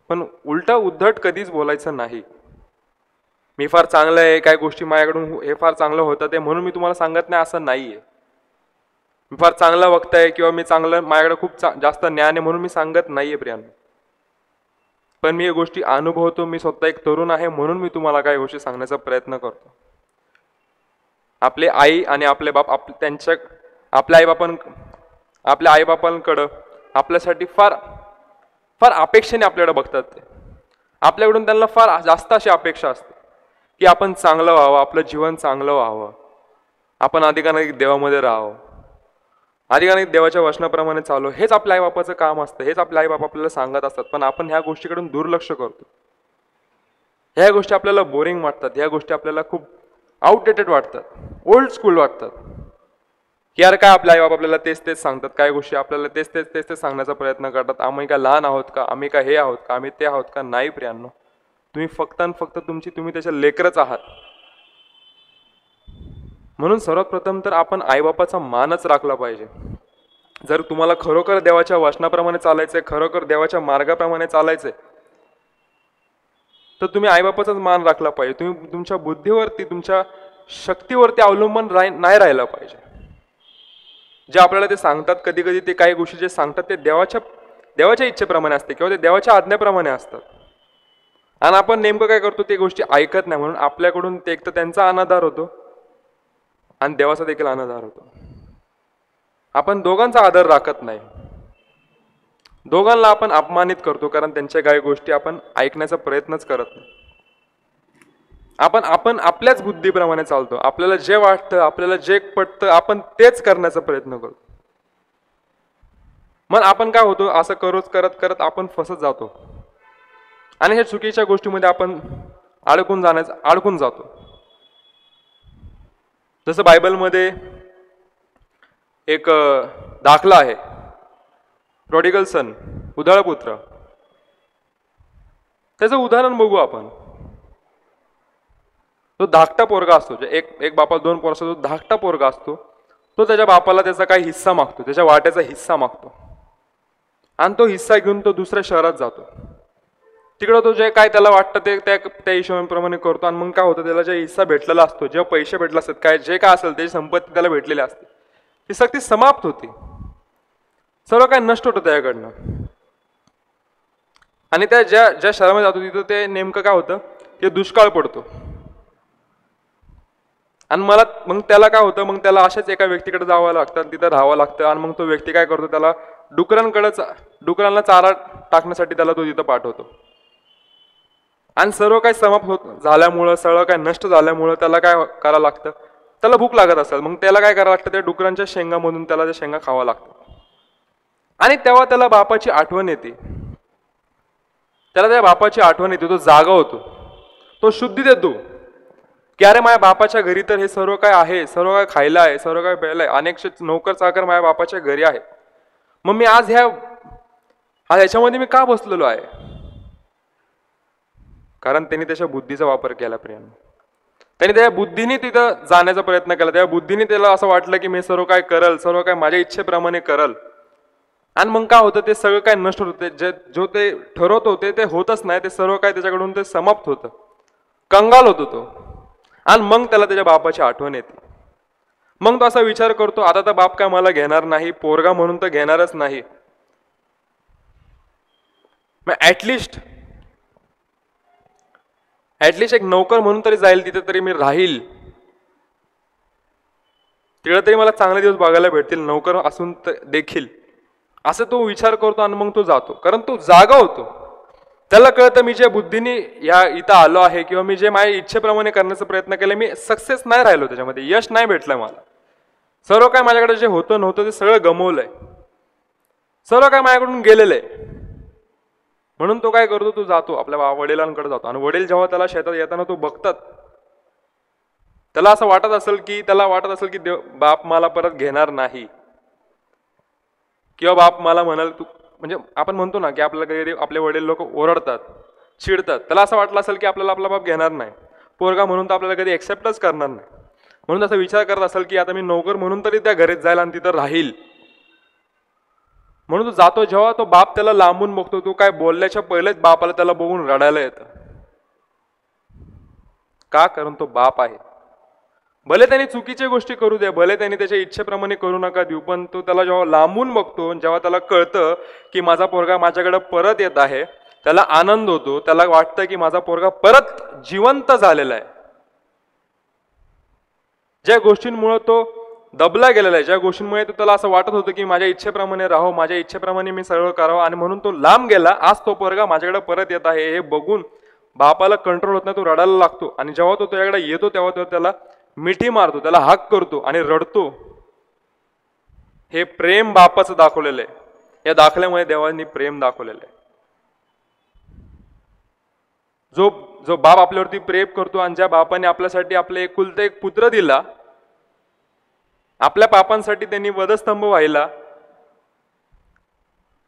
पण उलट उद्धट कधीच बोलायचं नाही. मी फार चांगलं आहे, काही गोष्टी माझ्याकडून हे फार चांगलं होतं ते म्हणून मी तुम्हाला सांगत नाही, असं नाहीये. मी फार चांगला वक्ता किंवा मी चांगलं, माझ्याकडे खूप जास्त ज्ञान आहे म्हणून मी सांगत नाहीये प्रियांनो. पण मी या गोष्टी अनुभवतो, मी स्वतः एक तरुण आहे म्हणून मी तुम्हाला काही गोष्टी सांगण्याचा प्रयत्न करतो. आपले आई आणि आपले बाप आपल्या आईबापांकडं आपल्यासाठी फार फार अपेक्षेने आपल्याकडे बघतात. ते आपल्याकडून त्यांना फार जास्त अशी अपेक्षा असते की आपण चांगलं व्हावं, आपलं जीवन चांगलं व्हावं, आपण अधिकाधिक देवामध्ये राहावं, अधिकाधिक देवाच्या वचनाप्रमाणे चालू. हेच आपल्या आईबापाचं काम असतं, हेच आपल्या आईबाप आपल्याला सांगत असतात. पण आपण ह्या गोष्टीकडून दुर्लक्ष करतो. ह्या गोष्टी आपल्याला बोरिंग वाटतात, ह्या गोष्टी आपल्याला खूप आउटडेटेड वाटतात, ओल्ड स्कूल वाटतात. यार काय आपल्या आईबाप आपल्याला तेच सांगतात, काय गोष्टी आपल्याला तेच सांगण्याचा प्रयत्न करतात. आम्ही काय लहान आहोत का, आम्ही काय हे आहोत का, आम्ही ते आहोत का? नाही प्रियांनो, तुम्ही फक्त आणि फक्त तुम्ही त्याच्या लेकरच आहात. म्हणून सर्वात प्रथम तर आपण आईबापाचा मानच राखला पाहिजे. जर तुम्हाला खरोखर देवाच्या वचनाप्रमाणे चालायचंय, खरोखर देवाच्या मार्गाप्रमाणे चालायचंय, तर तुम्ही आईबापाचाच मान राखला पाहिजे. तुम्ही तुमच्या बुद्धीवरती, तुमच्या शक्तीवरती अवलंबून नाही राहिला पाहिजे. जे आपल्याला ते सांगतात, कधी कधी ते काही गोष्टी जे सांगतात ते देवाच्या इच्छेप्रमाणे असते किंवा ते देवाच्या आज्ञेप्रमाणे असतात. आणि आपण नेमकं काय करतो, ते गोष्टी ऐकत नाही, म्हणून आपल्याकडून ते एक तर त्यांचा अनादर होतो आणि देवाचा देखील अनादर होतो. आपण दोघांचा आदर राखत नाही, दोघांना आपण अपमानित करतो, कारण त्यांच्या काही गोष्टी आपण ऐकण्याचा प्रयत्नच करत नाही. आपण आपल्याच बुद्धीप्रमाणे चालतो, आपल्याला जे वाटतं, आपल्याला जे पटतं आपण तेच करण्याचा प्रयत्न करतो. मग आपण काय होतो, असं करत करत आपण फसत जातो आणि हे चुकीच्या गोष्टीमध्ये आपण अडकून जातो. जसं बायबलमध्ये एक दाखला आहे, प्रॉडिगल सन, उधाळ पुत्र. त्याचं उदाहरण बघू आपण. तो धाकटा पोरगा असतो, एक बापाला 2 पोरं असतो, तो धाकटा पोरगा असतो, तो त्याच्या बापाला त्याचा काही हिस्सा मागतो, त्याच्या वाट्याचा हिस्सा मागतो आणि तो हिस्सा घेऊन तो दुसऱ्या शहरात जातो. तिकडं तो जे काय त्याला वाटतं ते त्या हिशोबाप्रमाणे करतो आणि मग काय होतं, त्याला जे हिस्सा भेटलेला असतो, जेव्हा पैसे भेटले असतात, काय जे काय असेल त्याची संपत्ती त्याला भेटलेली असते, ती सगळी समाप्त होती, सर्व काय नष्ट होतं त्याच्याकडनं. आणि त्या ज्या शहरामध्ये जातो तिथं ते नेमकं काय होतं, ते दुष्काळ पडतो. आणि मग त्याला काय होतं, मग त्याला अशाच एका व्यक्तीकडे जावं लागतं, तिथं राहावं लागतं. आणि मग तो व्यक्ती काय करतो, त्याला डुकरांना चारा टाकण्यासाठी त्याला तो तिथं पाठवतो. आणि सर्व काही समाप्त झाल्यामुळं, सर्व काही नष्ट झाल्यामुळं त्याला काय करावं लागतं, त्याला भूक लागत असेल, मग त्याला काय करावं लागतं, त्या डुकरांच्या शेंगामधून त्याला त्या शेंगा खावा लागतं. आणि तेव्हा त्याला बापाची आठवण येते, त्याला त्या बापाची आठवण येते, तो जागा होतो, तो शुद्धी देतो की अरे माझ्या बापाच्या घरी तर हे सर्व काय आहे, सर्व काय खायला आहे, सर्व काय प्यायला आहे, अनेकशे नोकर चाकर माझ्या बापाच्या घरी आहे, मग मी आज ह्याच्यामध्ये मी का बसलेलो आहे? कारण त्यांनी त्याच्या बुद्धीचा वापर केला. प्रियांनो, त्यांनी त्या बुद्धीने तिथं जाण्याचा प्रयत्न केला, त्या बुद्धीने त्याला असं वाटलं की मी सर्व काय करल, सर्व काय माझ्या इच्छेप्रमाणे करल. आणि मग काय होतं, ते सगळं काय नष्ट होतं, जो ते ठरवत होते ते होतच नाही, ते सर्व काय त्याच्याकडून ते समाप्त होतं, कंगाल होतो तो. आणि मग त्याला त्याच्या बापाची आठवण येते. मग तो असा विचार करतो, आता तर बाप काय मला घेणार नाही, पोरगा म्हणून तर घेणारच नाही, मग ऍटलिस्ट एक नोकर म्हणून तरी जाईल, तिथे तरी मी राहील, तिकडे तरी मला चांगले दिवस बघायला भेटतील, नोकर असून देखील, असं तो विचार करतो. आणि मग तो जातो, कारण तो जागा होतो, त्याला कळतं मी ज्या बुद्धीने इथं आलो आहे किंवा मी जे माझ्या इच्छेप्रमाणे करण्याचा प्रयत्न केला, मी सक्सेस नाही राहिलो, त्याच्यामध्ये यश नाही भेटलं मला, सर्व काय माझ्याकडे जे होतं नव्हतं ते सगळं गमवलंय, सर्व काय माझ्याकडून गेलेलं आहे. म्हणून तो काय करतो, तो जातो आपल्या वडिलांकडे जातो. आणि वडील जेव्हा त्याला शेतात येताना तो बघतात, त्याला असं वाटत असेल की बाप मला परत घेणार नाही, किंवा बाप मला म्हणाल तू, म्हणजे आपण म्हणतो ना की आपल्याला कधी आपले वडील लोक ओरडतात, चिडतात, त्याला असं वाटलं असेल की आपल्याला आपला बाप घेणार नाही, पोरगा म्हणून तर आपल्याला कधी एक्सेप्टच करणार नाही. म्हणून असा विचार करत असेल की आता मी नोकर म्हणून तरी त्या घरीत जाईल आणि तिथं राहील. म्हणून तो जातो, जेव्हा तो बाप त्याला लांबून बघतो, तो काय बोलल्याच्या पहिलेच बापाला त्याला बघून रडायला येतं. का? कारण तो बाप आहे. भले त्यांनी चुकीच्या गोष्टी करू द्या, भले त्यांनी त्याच्या इच्छेप्रमाणे करू नका देऊ, पण तो त्याला जेव्हा लांबून बघतो, जेव्हा त्याला कळतं की माझा पोरगा माझ्याकडे परत येत आहे, त्याला आनंद होतो, त्याला वाटतं की माझा पोरगा परत जिवंत झालेला आहे. ज्या गोष्टींमुळे तो दबला गेलेला आहे, ज्या गोष्टींमुळे त्याला असं वाटत होतं की माझ्या इच्छेप्रमाणे राहो, माझ्या इच्छेप्रमाणे मी सगळं करावं, आणि म्हणून तो लांब गेला, आज तो पोरगा माझ्याकडे परत येत आहे हे बघून बापाला कंट्रोल होत नाही, तो रडायला लागतो. आणि जेव्हा तो त्याच्याकडे येतो तेव्हा तो त्याला मिठी मारतो, त्याला हाक करतो आणि रडतो. हे प्रेम बापाचं दाखवलेलं आहे. या दाखल्यामुळे देवांनी प्रेम दाखवलेलं आहे. जो बाप आपल्यावरती प्रेम करतो आणि ज्या बापाने आपल्यासाठी आपले एकुलता एक पुत्र दिला, आपल्या पापांसाठी त्यांनी वधस्तंभ व्हायला,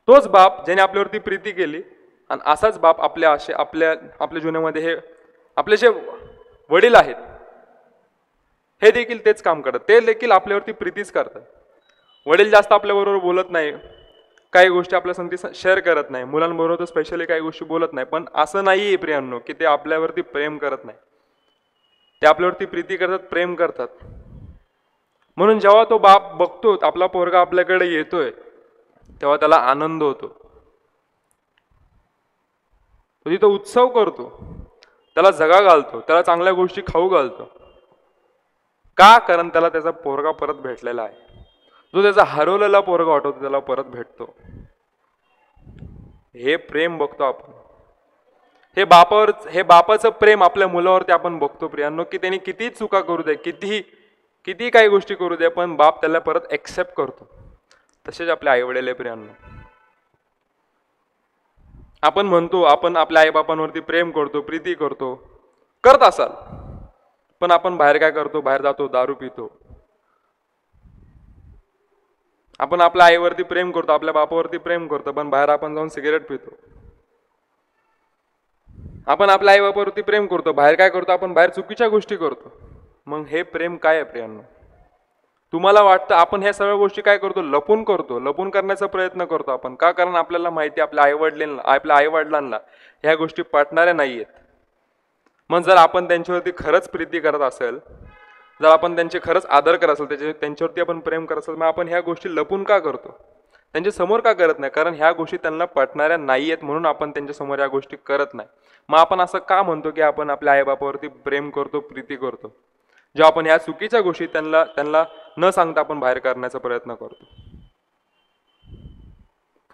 तोच बाप ज्याने आपल्यावरती प्रीती केली. आणि असाच बाप आपल्या जीवनामध्ये हे आपले जे वडील आहेत हे देखील तेच काम करतात, ते देखील आपल्यावरती प्रीतीच करतात. वडील जास्त आपल्याबरोबर बोलत नाही, काही गोष्टी आपल्या संगती शेअर करत नाही, मुलांबरोबर तर स्पेशली काही गोष्टी बोलत नाही, पण असं नाहीये प्रियांनो की ते आपल्यावरती प्रेम करत नाही. ते आपल्यावरती प्रीती करतात, प्रेम करतात. म्हणून जेव्हा तो बाप बघतो आपला पोरगा आपल्याकडे येतोय तेव्हा त्याला आनंद होतो, तो तिथं उत्सव करतो, त्याला जगा घालतो, त्याला चांगल्या गोष्टी खाऊ घालतो. का? कारण त्याला त्याचा पोरगा परत भेटलेला आहे. जो त्याचा हरवलेला पोरगा वाटतो त्याला परत भेटतो. हे प्रेम बघतो आपण. हे बापाचं प्रेम आपल्या मुलावरती आपण बघतो प्रियांनो, की त्यांनी किती चुका करू दे, किती काही गोष्टी करू दे, पण बाप त्याला परत एक्सेप्ट करतो. तसेच आपले आई वडील प्रियांनो. आपण म्हणतो आपण आपल्या आईबापांवरती प्रेम करतो, प्रीती करतो, करत असाल, पण आपण बाहेर काय करतो? बाहेर जातो, दारू पितो. आपण आपल्या आईवरती प्रेम करतो, आपल्या बापावरती प्रेम करतो, पण बाहेर आपण जाऊन सिगरेट पितो. आपण आपल्या आई बापावरती प्रेम करतो, बाहेर काय करतो? आपण बाहेर चुकीच्या गोष्टी करतो. मग हे प्रेम काय आहे प्रियांनो? तुम्हाला वाटतं आपण ह्या सगळ्या गोष्टी काय करतो? लपून करतो, लपून करण्याचा प्रयत्न करतो आपण. का? कारण आपल्याला माहिती आपल्या आईवडिलांना ह्या गोष्टी पटणाऱ्या नाहीयेत. मग जर आपण त्यांच्यावरती खरंच प्रीती करत असेल, जर आपण त्यांचे खरंच आदर करत असेल, त्यांच्यावरती आपण प्रेम करत असेल, मग आपण ह्या गोष्टी लपून का करतो? त्यांच्या समोर का करत नाही? कारण ह्या गोष्टी त्यांना पटणाऱ्या नाहीयेत म्हणून आपण त्यांच्या समोर या गोष्टी करत नाही. मग आपण असं का म्हणतो की आपण आपल्या आईबापावरती प्रेम करतो, प्रीती करतो, जेव्हा आपण ह्या चुकीच्या गोष्टी त्यांना न सांगता आपण बाहेर करण्याचा प्रयत्न करतो?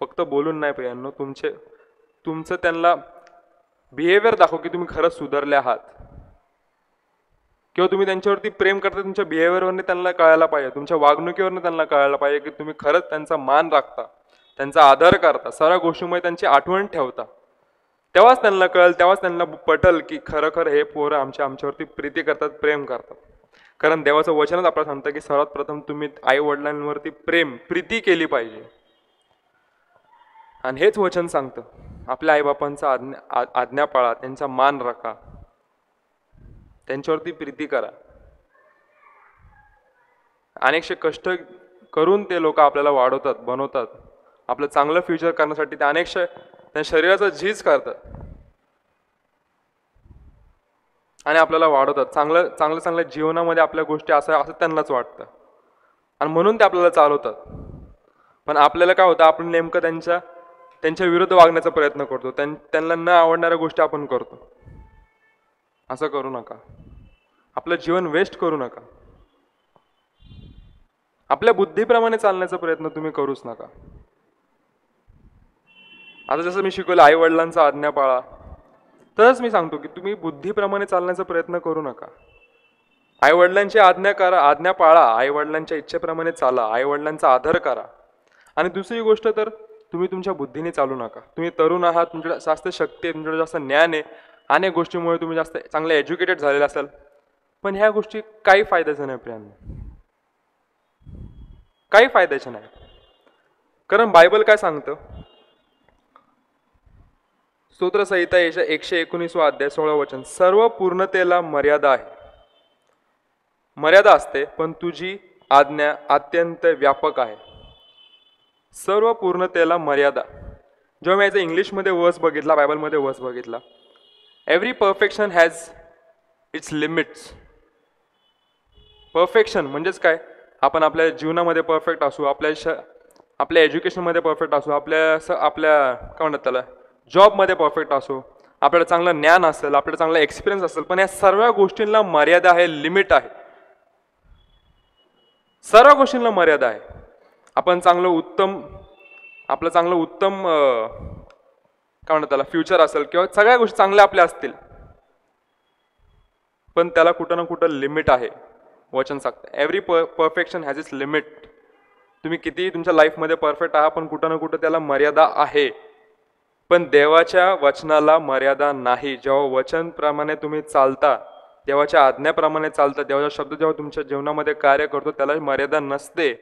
फक्त बोलून नाही प्रियांनो, तुमचं त्यांना बिहेवियर दाखव की तुम्ही खरंच सुधारले आहात, किंवा तुम्ही त्यांच्यावरती प्रेम करता. तुमच्या बिहेवियरवरने त्यांना कळायला पाहिजे, तुमच्या वागणुकीवरने त्यांना कळायला पाहिजे की तुम्ही खरंच त्यांचा मान राखता, त्यांचा आदर करता, सर्व गोष्टीमुळे त्यांची आठवण ठेवता. तेव्हाच त्यांना कळेल, तेव्हाच त्यांना पटल की खरं हे पोरं आमच्यावरती प्रीती करतात, प्रेम करतात. कारण देवाचं वचनच आपल्याला सांगतं की सर्वात प्रथम तुम्ही आई वडिलांवरती प्रीती केली पाहिजे. आणि हेच वचन सांगतं, आपल्या आईबापांचा आज्ञा पाळा, त्यांचा मान राखा, त्यांच्यावरती प्रीती करा. अनेकशे कष्ट करून ते लोक आपल्याला वाढवतात, बनवतात, आपलं चांगलं फ्युचर करण्यासाठी ते अनेकशे त्या शरीराचा झीज करतात आणि आपल्याला वाढवतात. चांगल्या जीवनामध्ये आपल्या गोष्टी असं त्यांनाच वाटतं आणि म्हणून ते आपल्याला चालवतात. पण आपल्याला काय होतं? आपण नेमकं त्यांच्या विरुद्ध वागण्याचा प्रयत्न करतो, त्यांना न आवडणाऱ्या गोष्टी आपण करतो. असं करू नका. आपलं जीवन वेस्ट करू नका. आपल्या बुद्धीप्रमाणे चालण्याचा प्रयत्न तुम्ही करूच नका. आता जसं मी शिकवलं आई वडिलांचा आज्ञा पाळा, तरच मी सांगतो की तुम्ही बुद्धीप्रमाणे चालण्याचा प्रयत्न करू नका. आई वडिलांची आज्ञा पाळा, आई वडिलांच्या इच्छेप्रमाणे चाला, आई वडिलांचा आदर करा. आणि दुसरी गोष्ट तर तुम्ही तुमच्या बुद्धीने चालू नका. तुम्ही तरुण आहात, तुमच्याकडे जास्त शक्ती आहे, तुमच्याकडे जास्त ज्ञान आहे, अनेक गोष्टीमुळे तुम्ही जास्त चांगले एज्युकेटेड झालेले असाल, पण ह्या गोष्टी काही फायद्याच्या नाही प्रियांनो, काही फायद्याच्या नाही. कारण बायबल काय सांगतं? स्तोत्रसंहिता 119 अध्याय 16 वचन, सर्व पूर्णतेला मर्यादा आहे. मर्यादा असते, पण तुझी आज्ञा अत्यंत व्यापक आहे. सर्व पूर्णतेला मर्यादा. जेव्हा मी याचा इंग्लिशमध्ये वर्स बघितला, बायबलमध्ये वर्स बघितला, every perfection has its limits. Perfection म्हणजेच काय? आपण आपल्या जीवनामध्ये परफेक्ट असू, आपल्या एज्युकेशनमध्ये परफेक्ट असू, आपल्या काय म्हणतात त्याला, जॉबमध्ये परफेक्ट असो, आपल्याला चांगलं ज्ञान असेल, आपल्याला चांगला एक्सपिरियन्स असेल, पण या सर्व गोष्टींना मर्यादा आहे, लिमिट आहे. सर्व गोष्टींना मर्यादा आहे. आपलं चांगलं उत्तम काय म्हणतात त्याला, फ्युचर असेल, किंवा सगळ्या गोष्टी चांगल्या आपल्या असतील, पण त्याला कुठं ना कुठं लिमिट आहे. वचन सांगतं every perfection has its limit. तुम्ही किती तुमच्या लाईफमध्ये परफेक्ट आहात, पण कुठं ना कुठं त्याला मर्यादा आहे. पण देवाच्या वचनाला मर्यादा नाही. जेव्हा वचनप्रमाणे तुम्ही चालता, देवाच्या आज्ञाप्रमाणे चालता, देवाचा शब्द जेव्हा तुमच्या जीवनामध्ये कार्य करतो, त्याला मर्यादा नसते.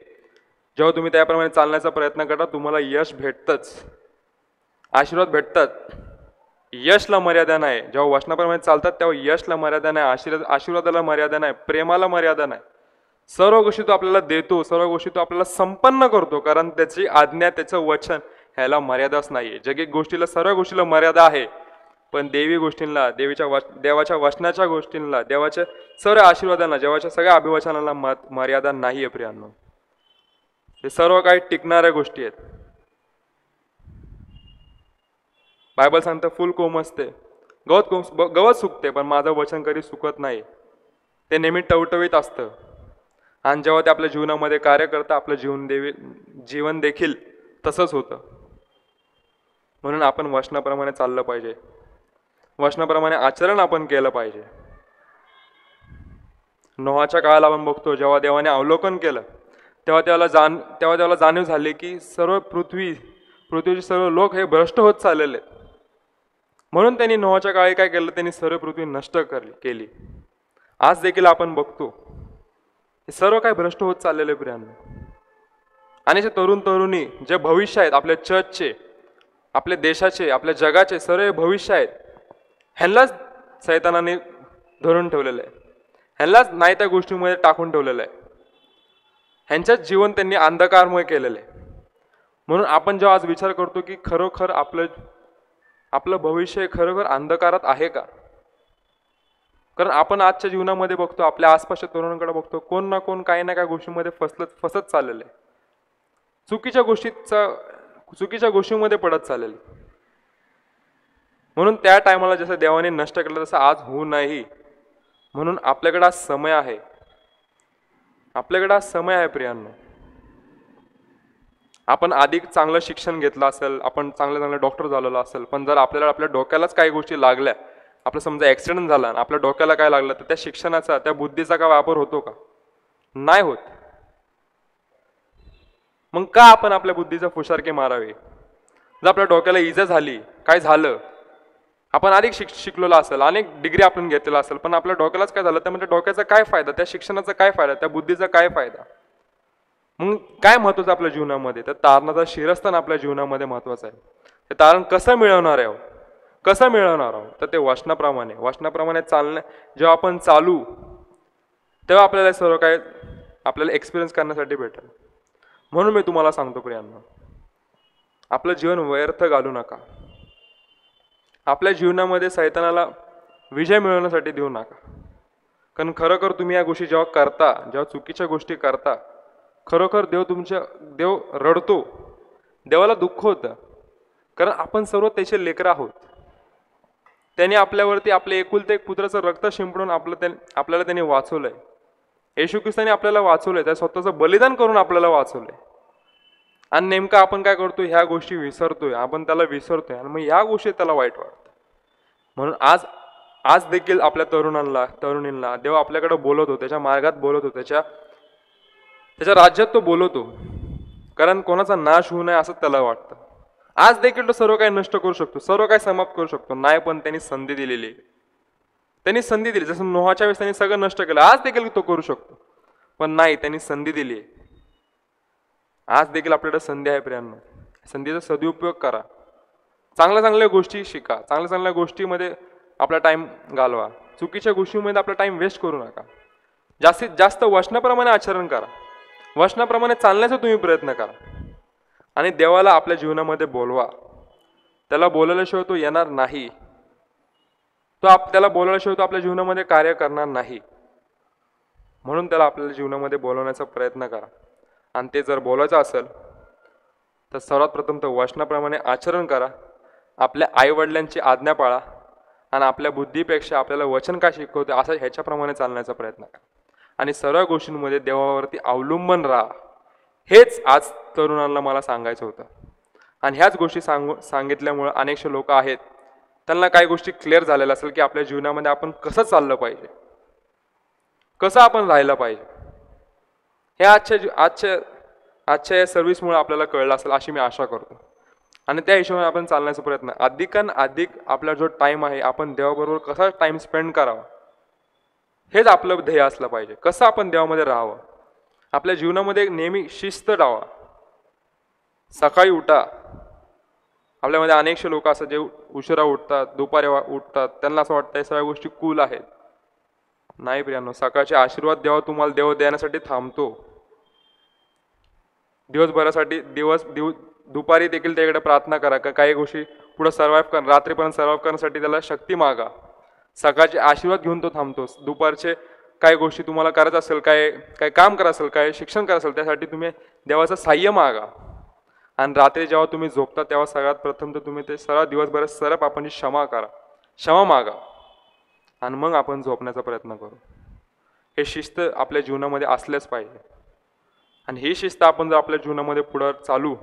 जेव्हा तुम्ही त्याप्रमाणे चालण्याचा प्रयत्न करता, तुम्हाला यश भेटतंच, आशीर्वाद भेटतात. यशला मर्यादा नाही. जेव्हा वचनाप्रमाणे चालतात तेव्हा यशला मर्यादा नाही, आशीर्वादाला मर्यादा नाही, प्रेमाला मर्यादा नाही. सर्व गोष्टी तो आपल्याला देतो, सर्व गोष्टी तो आपल्याला संपन्न करतो, कारण त्याची आज्ञा, त्याचं वचन ह्याला मर्यादाच नाहीये. जगिक गोष्टीला, सर्व गोष्टीला मर्यादा आहे, पण देवी गोष्टींना, देवाच्या वचनाच्या गोष्टींना, देवाच्या सर्व आशीर्वादांना, देवाच्या सगळ्या अभिवचनांना मर्यादा नाही आहे प्रियांनो. हे सर्व काही टिकणाऱ्या गोष्टी आहेत. बायबल सांगतं फुल कोमसते, गवत सुकते, पण माझं वचन कधी सुकत नाही. ते नेहमी टवटवीत असतं. आणि जेव्हा ते आपल्या जीवनामध्ये कार्य करतं, आपलं जीवन देखील तसंच होतं. म्हणून आपण वचनाप्रमाणे चाललं पाहिजे, वचनाप्रमाणे आचरण आपण केलं पाहिजे. नोहाच्या काळाला आपण बघतो, जेव्हा देवाने अवलोकन केलं तेव्हा त्याला जाणीव झाली की सर्व पृथ्वीचे सर्व लोक हे भ्रष्ट होत चाललेले. म्हणून त्यांनी नोहाच्या काळी काय केलं, त्यांनी सर्व पृथ्वी नष्ट केली. आज देखील आपण बघतो हे सर्व काय भ्रष्ट होत चाललेले प्रियांनो. आणि जे तरुण तरुणी जे भविष्य आहेत, आपल्या चर्चचे, आपल्या देशाचे, आपल्या जगाचे सर्व भविष्य आहेत, ह्यांनाच सैतानाने धरून ठेवलेलं आहे, ह्यांनाच नाही त्या गोष्टीमध्ये टाकून ठेवलेलं आहे. ह्यांच्याच जीवन त्यांनी अंधकारमय केलेलं आहे. म्हणून आपण जेव्हा आज विचार करतो की खरोखर आपलं भविष्य खरोखर अंधकारात आहे का? कारण आपण आजच्या जीवनामध्ये बघतो, आपल्या आसपासच्या तरुणांकडे बघतो, कोण ना कोण काही ना काही गोष्टींमध्ये फसत चाललेलं आहे, चुकीच्या गोष्टींमध्ये पडत चाललेलं. म्हणून त्या टायमाला जसं देवाने नष्ट केलं तसं आज होऊ नाही. म्हणून आपल्याकडे आज समय आहे, आपल्याकडे आज समय आहे प्रियांनो. आपण अधिक चांगलं शिक्षण घेतलं असेल, आपण चांगलं डॉक्टर झालेलं असेल, पण जर आपल्या डोक्यालाच काही गोष्टी लागल्या, आपलं समजा ॲक्सिडेंट झाला आणि आपल्या डोक्याला काय लागलं, तर त्या शिक्षणाचा, त्या बुद्धीचा काय वापर होतो का? नाही होत. मग का आपण आपल्या बुद्धीचा फुशारकी मारावी? जर आपल्या डोक्याला इजा झाली, काय झालं, आपण अधिक शिकलेला असेल, अनेक डिग्री आपण घेतलेला असेल, पण आपल्या डोक्यालाच काय झालं, त्यामध्ये डोक्याचा काय फायदा, त्या शिक्षणाचा काय फायदा, त्या बुद्धीचा काय फायदा? मग काय महत्वाचं आपल्या जीवनामध्ये? तर तारणाचा शिरस्थान आपल्या जीवनामध्ये महत्वाचं आहे. ते तारण कसं मिळवणार आहोत? तर ते वचनाप्रमाणे चालणं. जेव्हा आपण चालू तेव्हा आपल्याला सर्व काय आपल्याला एक्सपिरियन्स करण्यासाठी भेटेल. म्हणून मी तुम्हाला सांगतो प्रियांनो, आपलं जीवन व्यर्थ घालू नका. आपल्या जीवनामध्ये सैतानाला विजय मिळवण्यासाठी देऊ नका. कारण खरोखर तुम्ही या गोष्टी जेव्हा चुकीच्या गोष्टी करता, खरोखर देव रडतो, देवाला दुःख होतं. कारण आपण सर्व त्याचे लेकरं आहोत. त्यांनी आपल्यावरती आपले एकुलते एक पुत्राचं रक्त शिंपडून आपल्याला त्यांनी वाचवलंय. येशू ख्रिस्ताने आपल्याला वाचवलंय, त्या स्वतःचं बलिदान करून आपल्याला वाचवलंय. आणि नेमकं आपण काय करतो, ह्या गोष्टी विसरतोय, आपण त्याला विसरतोय, आणि मग ह्या गोष्टी त्याला वाईट वाटतं. म्हणून आज देखील आपल्या तरुणींना देव आपल्याकडे बोलवतो, त्याच्या मार्गात बोलवतो, त्याच्या राज्यात तो बोलवतो. कारण कोणाचा नाश होऊ नये असं त्याला वाटतं. आज देखील तो सर्व काही नष्ट करू शकतो, सर्व काही समाप्त करू शकतो. नाही, पण त्यांनी संधी दिलेली, जसं नोहाच्या वेळेस त्यांनी सगळं नष्ट केलं, आज देखील तो करू शकतो. पण नाही, त्यांनी संधी दिली. आज देखील आपल्याकडे संधी आहे प्रियांनो. संधीचा सदुपयोग करा. चांगल्या गोष्टी शिका, चांगल्या गोष्टीमध्ये आपला टाइम घालवा. चुकीच्या गोष्टींमध्ये आपला टाइम वेस्ट करू नका. जास्तीत जास्त वचनाप्रमाणे आचरण करा, वचनाप्रमाणे चालण्याचा तुम्ही प्रयत्न करा. आणि देवाला आपल्या जीवनामध्ये बोलवा. त्याला बोलवल्याशिवाय तो येणार नाही. त्याला बोलवल्याशिवाय तो आपल्या जीवनामध्ये कार्य करणार नाही. म्हणून त्याला आपल्या जीवनामध्ये बोलवण्याचा प्रयत्न करा. आणि ते जर बोलायचं असेल तर सर्वात प्रथम तर वचनाप्रमाणे आचरण करा. आपल्या आईवडिलांची आज्ञा पाळा. आणि आपल्या बुद्धीपेक्षा आपल्याला वचन काय शिकवते असं ह्याच्याप्रमाणे चालण्याचा प्रयत्न करा. आणि सर्व गोष्टींमध्ये देवावरती अवलंबून राहा. हेच आज तरुणांना मला सांगायचं होतं. आणि ह्याच गोष्टी सांगितल्यामुळे अनेकशे लोक आहेत, त्यांना काही गोष्टी क्लिअर झालेल्या असेल की आपल्या जीवनामध्ये आपण कसं चाललं पाहिजे, कसं आपण राहिलं पाहिजे. हे आजच्या या सर्व्हिसमुळे आपल्याला कळलं असेल अशी मी आशा करतो. आणि त्या हिशोबाने आपण चालण्याचा प्रयत्न, अधिक आपला जो टाइम आहे आपण देवाबरोबर कसा टाइम स्पेंड करावा हेच आपलं ध्येय असलं पाहिजे. कसं आपण देवामध्ये राहावं, आपल्या जीवनामध्ये नेहमी शिस्त लावा. सकाळी उठा. आपल्यामध्ये अनेकशे लोक असतात जे उशिरा उठतात, दुपारी उठतात, त्यांना असं वाटतं या सगळ्या गोष्टी कूल आहेत. नाही प्रियांनो, सकाळचे आशीर्वाद तुम्हाला देव देण्यासाठी थांबतो. दिवसभरासाठी दुपारी देखील त्याकडे प्रार्थना करा. काही गोष्टी पुढे सर्व्हाइव्ह कर, रात्रीपर्यंत सर्व्हाइव्ह करण्यासाठी त्याला शक्ती मागा. सकाळचे आशीर्वाद घेऊन तो थांबतोस. दुपारचे काय गोष्टी तुम्हाला करायचं असेल, काय काम करायचं असेल, काय शिक्षण करायचं असेल, त्यासाठी तुम्ही देवाचं साह्य मागा. आणि रात्री जेव्हा तुम्ही झोपता तेव्हा सगळ्यात प्रथम तर तुम्ही ते सर्व दिवसभरात सर्व पापांची क्षमा मागा आणि मग आपण झोपण्याचा प्रयत्न करू. हे शिस्त आपल्या जीवनामध्ये असल्याच पाहिजे. आणि ही शिस्त आपण जर आपल्या जीवनामध्ये पुढं चालू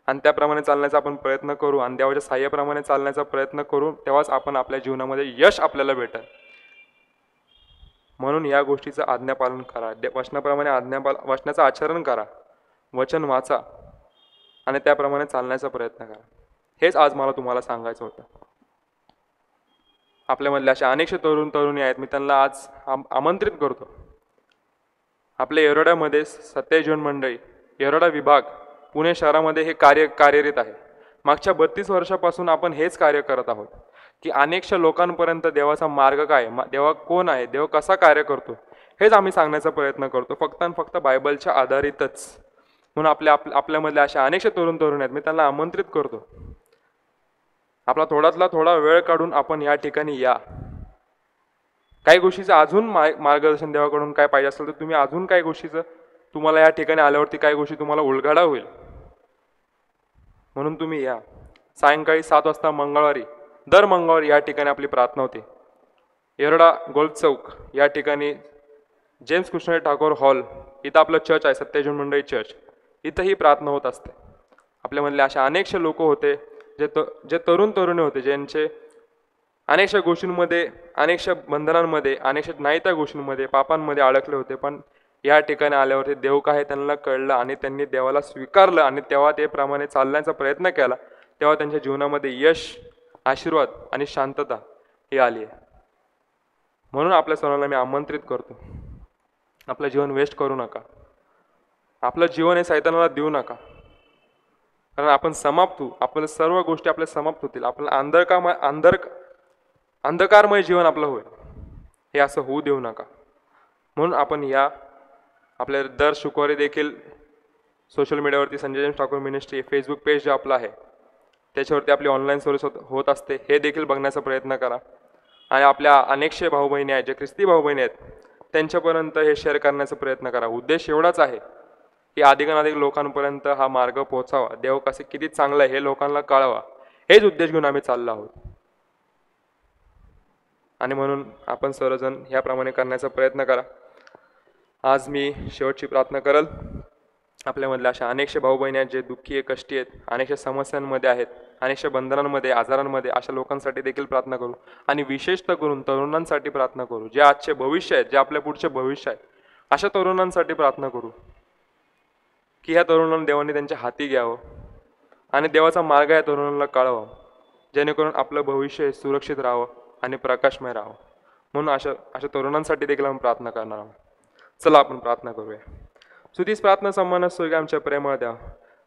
आणि त्याप्रमाणे चालण्याचा आपण प्रयत्न करू आणि देवाच्या साह्याप्रमाणे चालण्याचा प्रयत्न करू, तेव्हाच आपण आपल्या जीवनामध्ये यश आपल्याला भेटेल. म्हणून या गोष्टीचं आज्ञापालन करा. वचनाप्रमाणे वचनाचं आचरण करा, वचन वाचा आणि त्याप्रमाणे चालण्याचा प्रयत्न करा. हेच आज मला तुम्हाला सांगायचं होतं. आपल्यामधले असे अनेकशे तरुणी आहेत, मी त्यांना आज आमंत्रित करतो. आपल्या येरोड्यामध्ये 27 जण मंडळी, येरोडा विभाग पुणे शहरामध्ये हे कार्यरत आहे. मागच्या 32 वर्षापासून आपण हेच कार्य करत आहोत की अनेकशा लोकांपर्यंत देवाचा मार्ग काय, देवा कोण आहे, देव कसा कार्य करतो, हेच आम्ही सांगण्याचा प्रयत्न करतो, फक्त आणि फक्त बायबलच्या आधारितच. म्हणून आपल्यामधले असे अनेकशे तरुण आहेत, मी त्यांना आमंत्रित करतो. आपला थोड्यातला थोडा वेळ काढून आपण या ठिकाणी या. काही गोष्टीचं अजून मार्गदर्शन देवाकडून काय पाहिजे असेल तर तुम्ही अजून काही गोष्टीचं तुम्हाला या ठिकाणी आल्यावरती काही गोष्टी तुम्हाला उलगडा होईल. म्हणून तुम्ही या. सायंकाळी 7 वाजता दर मंगळवारी या ठिकाणी आपली प्रार्थना होते. येरडा गोल्फ चौक या ठिकाणी जेम्स कृष्ण ठाकूर हॉल, इथं आपलं चर्च आहे, 27 मंडळी चर्च, इथंही प्रार्थना होत असते. आपल्यामधले असे अनेकशे लोक होते जे तरुणी होते, ज्यांचे अनेकशा गोष्टींमध्ये, अनेकशा बंधनांमध्ये, अनेकशा नाही त्या गोष्टींमध्ये, पापांमध्ये अडकले होते. पण या ठिकाणी आल्यावरती देव काय त्यांना कळलं आणि त्यांनी देवाला स्वीकारलं आणि तेव्हा ते प्रमाणे चालण्याचा प्रयत्न केला. तेव्हा त्यांच्या जीवनामध्ये यश, आशीर्वाद आणि शांतता ही आली आहे. म्हणून आपल्या सर्वांना मी आमंत्रित करतो, आपलं जीवन वेस्ट करू नका. आपलं जीवन हे सैतानाला देऊ नका, कारण आपण समाप्त होऊ. आपल्या सर्व गोष्टी आपल्या समाप्त होतील. आपलं अंधकारमय जीवन आपलं होईल. हे असं होऊ देऊ नका. म्हणून आपण या आपल्या दर शुक्रवारी देखील सोशल मीडियावरती Sanjay James Thakur ministry Facebook page जे आपलं आहे त्याच्यावरती आपली ऑनलाईन सर्व्हिस होत असते, हे देखील बघण्याचा प्रयत्न करा. आणि आपल्या अनेकशे भाऊ बहिणी आहेत, जे ख्रिस्ती भाऊ बहिणी आहेत, त्यांच्यापर्यंत हे शेअर करण्याचा प्रयत्न करा. उद्देश एवढाच आहे की अधिकाधिक लोकांपर्यंत हा मार्ग पोहोचावा, देव किती चांगला आहे हे लोकांना कळावा. हेच उद्देश घेऊन आम्ही चाललो आहोत. आणि म्हणून आपण सर्वजण ह्याप्रमाणे करण्याचा प्रयत्न करा. आज मी शेवटची प्रार्थना करल. आपल्यामधल्या अशा अनेकशे भाऊ बहिणी आहेत जे दुःखी आहे, कष्टी आहेत, अनेकशा समस्यांमध्ये आहेत, अनेकशा बंधनांमध्ये, आजारांमध्ये, अशा लोकांसाठी देखील प्रार्थना करू. आणि विशेषतः करून तरुणांसाठी प्रार्थना करू, जे आजचे भविष्य आहेत, जे आपल्या पुढचे भविष्य आहेत, अशा तरुणांसाठी प्रार्थना करू की ह्या तरुणांना देवाने त्यांच्या हाती घ्यावं आणि देवाचा मार्ग या तरुणांना कळावा, जेणेकरून आपलं भविष्य सुरक्षित राहावं आणि प्रकाशमय राहावं. म्हणून अशा तरुणांसाठी देखील आपण प्रार्थना करणार आहोत. चला आपण प्रार्थना करूया. स्तुतीस प्रार्थना सन्मान असतो की आमच्या प्रेमळ द्या,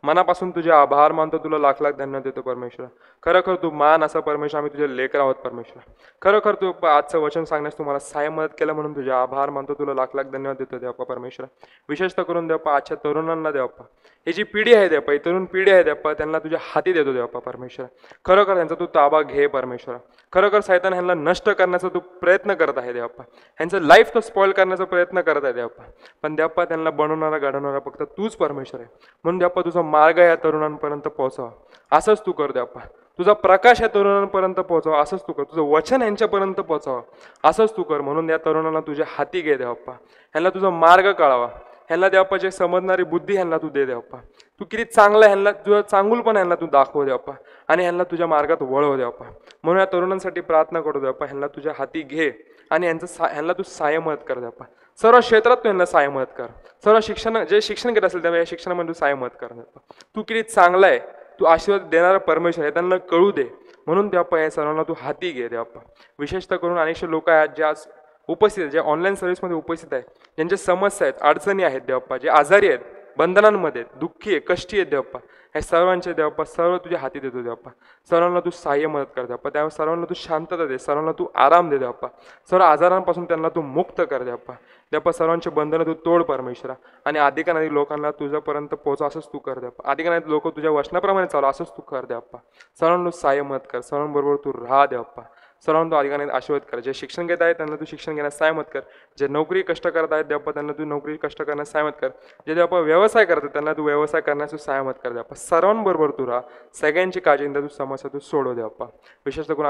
मनापासून तुझे आभार मानतो, तुला लाख लाख धन्यवाद देतो परमेश्वर. खरोखर तू मान असा परमेश्वर, आम्ही तुझे लेकर आहोत परमेश्वर. खरोखर तू आजचं वचन सांगण्यास तुम्हाला सहाय्य मदत केलं म्हणून तुझे आभार मानतो, तुला लाख लाख धन्यवाद देतो देवप्पा परमेश्वर. विशेषतः करून देवप्पा आजच्या तरुणांना देवप्पा, ही जी पिढी आहे देवप्पा, ही तरुण पिढी आहे देवप्पा, त्यांना तुझ्या हाती देतो देवप्पा परमेश्वर. खरोखर त्यांचा तू ताबा घे परमेश्वर. खरोखर सैतान ह्यांना नष्ट करण्याचा तू प्रयत्न करत आहे देवप्पा, ह्यांचं लाईफ तो स्पॉइल करण्याचा प्रयत्न करत आहे देवप्पा. पण देवप्पा त्यांना बनवणारा घडवणारा फक्त तूच परमेश्वर आहे. म्हणून देवप्पा तुझा मार्ग या तरुणांपर्यंत पोहोचवा, असंच तू कर देवप्पा. तुझा प्रकाश या तरुणांपर्यंत पोहोचवा, असंच तू कर. तुझं वचन यांच्यापर्यंत पोहोचवा, असंच तू कर. म्हणून या तरुणांना तुझ्या हाती घे देवप्पा. ह्यांना तुझा मार्ग कळावा, ह्यांना देवप्पा जे समजणारी बुद्धी ह्यांना तू दे देवप्पा. तू किती चांगला ह्यांना, तुझं चांगुलपण ह्यांना तू दाखव देवप्पा आणि ह्यांना तुझ्या मार्गात वळव देवप्पा. म्हणून या तरुणांसाठी प्रार्थना करू देवप्पा, ह्यांना तुझ्या हाती घे आणि ह्यांना तू सहाय्य मदत कर देवप्पा. सर्व क्षेत्रात तू ह्यांना सहाय्य मदत कर. सर्व जे शिक्षण घेत असेल तेव्हा या शिक्षणामध्ये तू सहाय्य मदत कर देवप्पा. तू किती चांगला आहे, तू आशीर्वाद देणारा परमेश्वर आहे, त्यांना कळू दे. म्हणून देवप्पा या सर्वांना तू हाती घे देवप्पा. विशेषतः करून अनेकशे लोक आहेत जे आज उपस्थित आहेत, जे ऑनलाईन सर्व्हिसमध्ये उपस्थित आहेत, ज्यांच्या समस्या आहेत, अडचणी आहेत देवप्पा, जे आजारी आहेत बंधनांमध्ये, दुःखी आहे, कष्टी आहे देवप्पा, हे सर्वांचे देवप्पा सर्व तुझ्या हाती देतो देवप्पा. सर्वांना तू सहाय्य मदत कर देवप्पा. त्यावेळेस सर्वांना तू शांतता दे, सर्वांना तू आराम दे देवप्पा. सर्व आजारांपासून त्यांना तू मुक्त कर देवप्पा. देवप्पा सर्वांचे बंधनं तू तोड परमेश्वरा, आणि अधिकाधिक लोकांना तुझ्यापर्यंत पोहोचा असंच तू कर देवप्पा. अधिकाधिक लोक तुझ्या वचनाप्रमाणे चालू असंच तू कर देवप्पा. सर्वांना तू सहाय्य मदत कर, सर्वांबरोबर तू राहा देवप्पा. सर्वांना तू अधिकाधिक आशीर्वाद कर. जे शिक्षण घेत आहेत त्यांना तू शिक्षण घेण्यास सहाय्य कर. जे नोकरी कष्ट करत आहेत देवप्पा त्यांना तू नोकरी कष्ट करण्यास सहाय्य कर. जे देवप्पा व्यवसाय करतात त्यांना तू व्यवसाय करण्यास तू सहाय्य कर देवप्पा. सर्वांबरोबर तू राहा, सगळ्यांची काळजी घेता तू समस्या तू सोडव देवप्पा. विशेषतः करून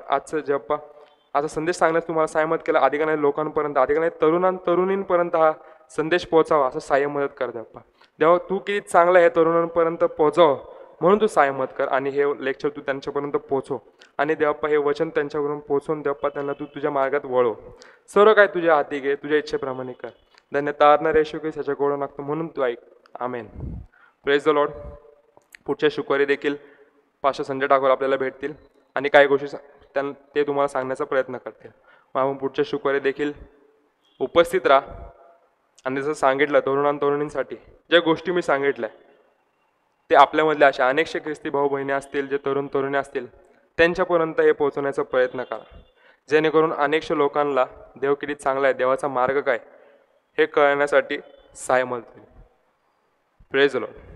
आजचं देवप्पा आजचा संदेश सांगण्यास तुम्हाला सहाय्य मदत केला. अधिकाधिक लोकांपर्यंत, अधिकाधिक तरुणींपर्यंत हा संदेश पोहोचावा असं सहाय्य मदत कर देवप्पा. देवा तू किती चांगलं आहे तरुणांपर्यंत पोहोचव म्हणून तू सहाय्य मदत कर, आणि हे लेक्चर तू त्यांच्यापर्यंत पोहोचव, आणि देवप्पा हे वचन त्यांच्याकडून पोहोचवून देवप्पा त्यांना तू तुझ्या मार्गात वळव. सर्व काय तुझ्या हाती घे, तुझ्या इच्छेप्रमाणे कर. धन्यतार येशू ख्रिस्त ह्याच्या गोड लागतं म्हणून तू ऐक. आमेन. Praise the lord. पुढच्या शुक्रवारी देखील पास्टर संजय ठाकूर आपल्याला भेटतील आणि काही गोष्टी ते तुम्हाला सांगण्याचा प्रयत्न करतील. मग आपण पुढच्या शुक्रवारी देखील उपस्थित राहा. आणि जसं सांगितलं तरुणींसाठी ज्या गोष्टी मी सांगितल्या ते आपल्यामधल्या अशा अनेकशे ख्रिस्ती भाऊ बहिणी असतील, जे तरुणी असतील, त्यांच्यापर्यंत हे पोहोचवण्याचा प्रयत्न करा, जेणेकरून अनेकशे लोकांना देव किती चांगला आहे, देवाचा मार्ग काय हे कळण्यासाठी सहाय्य मिळते. Praise the Lord.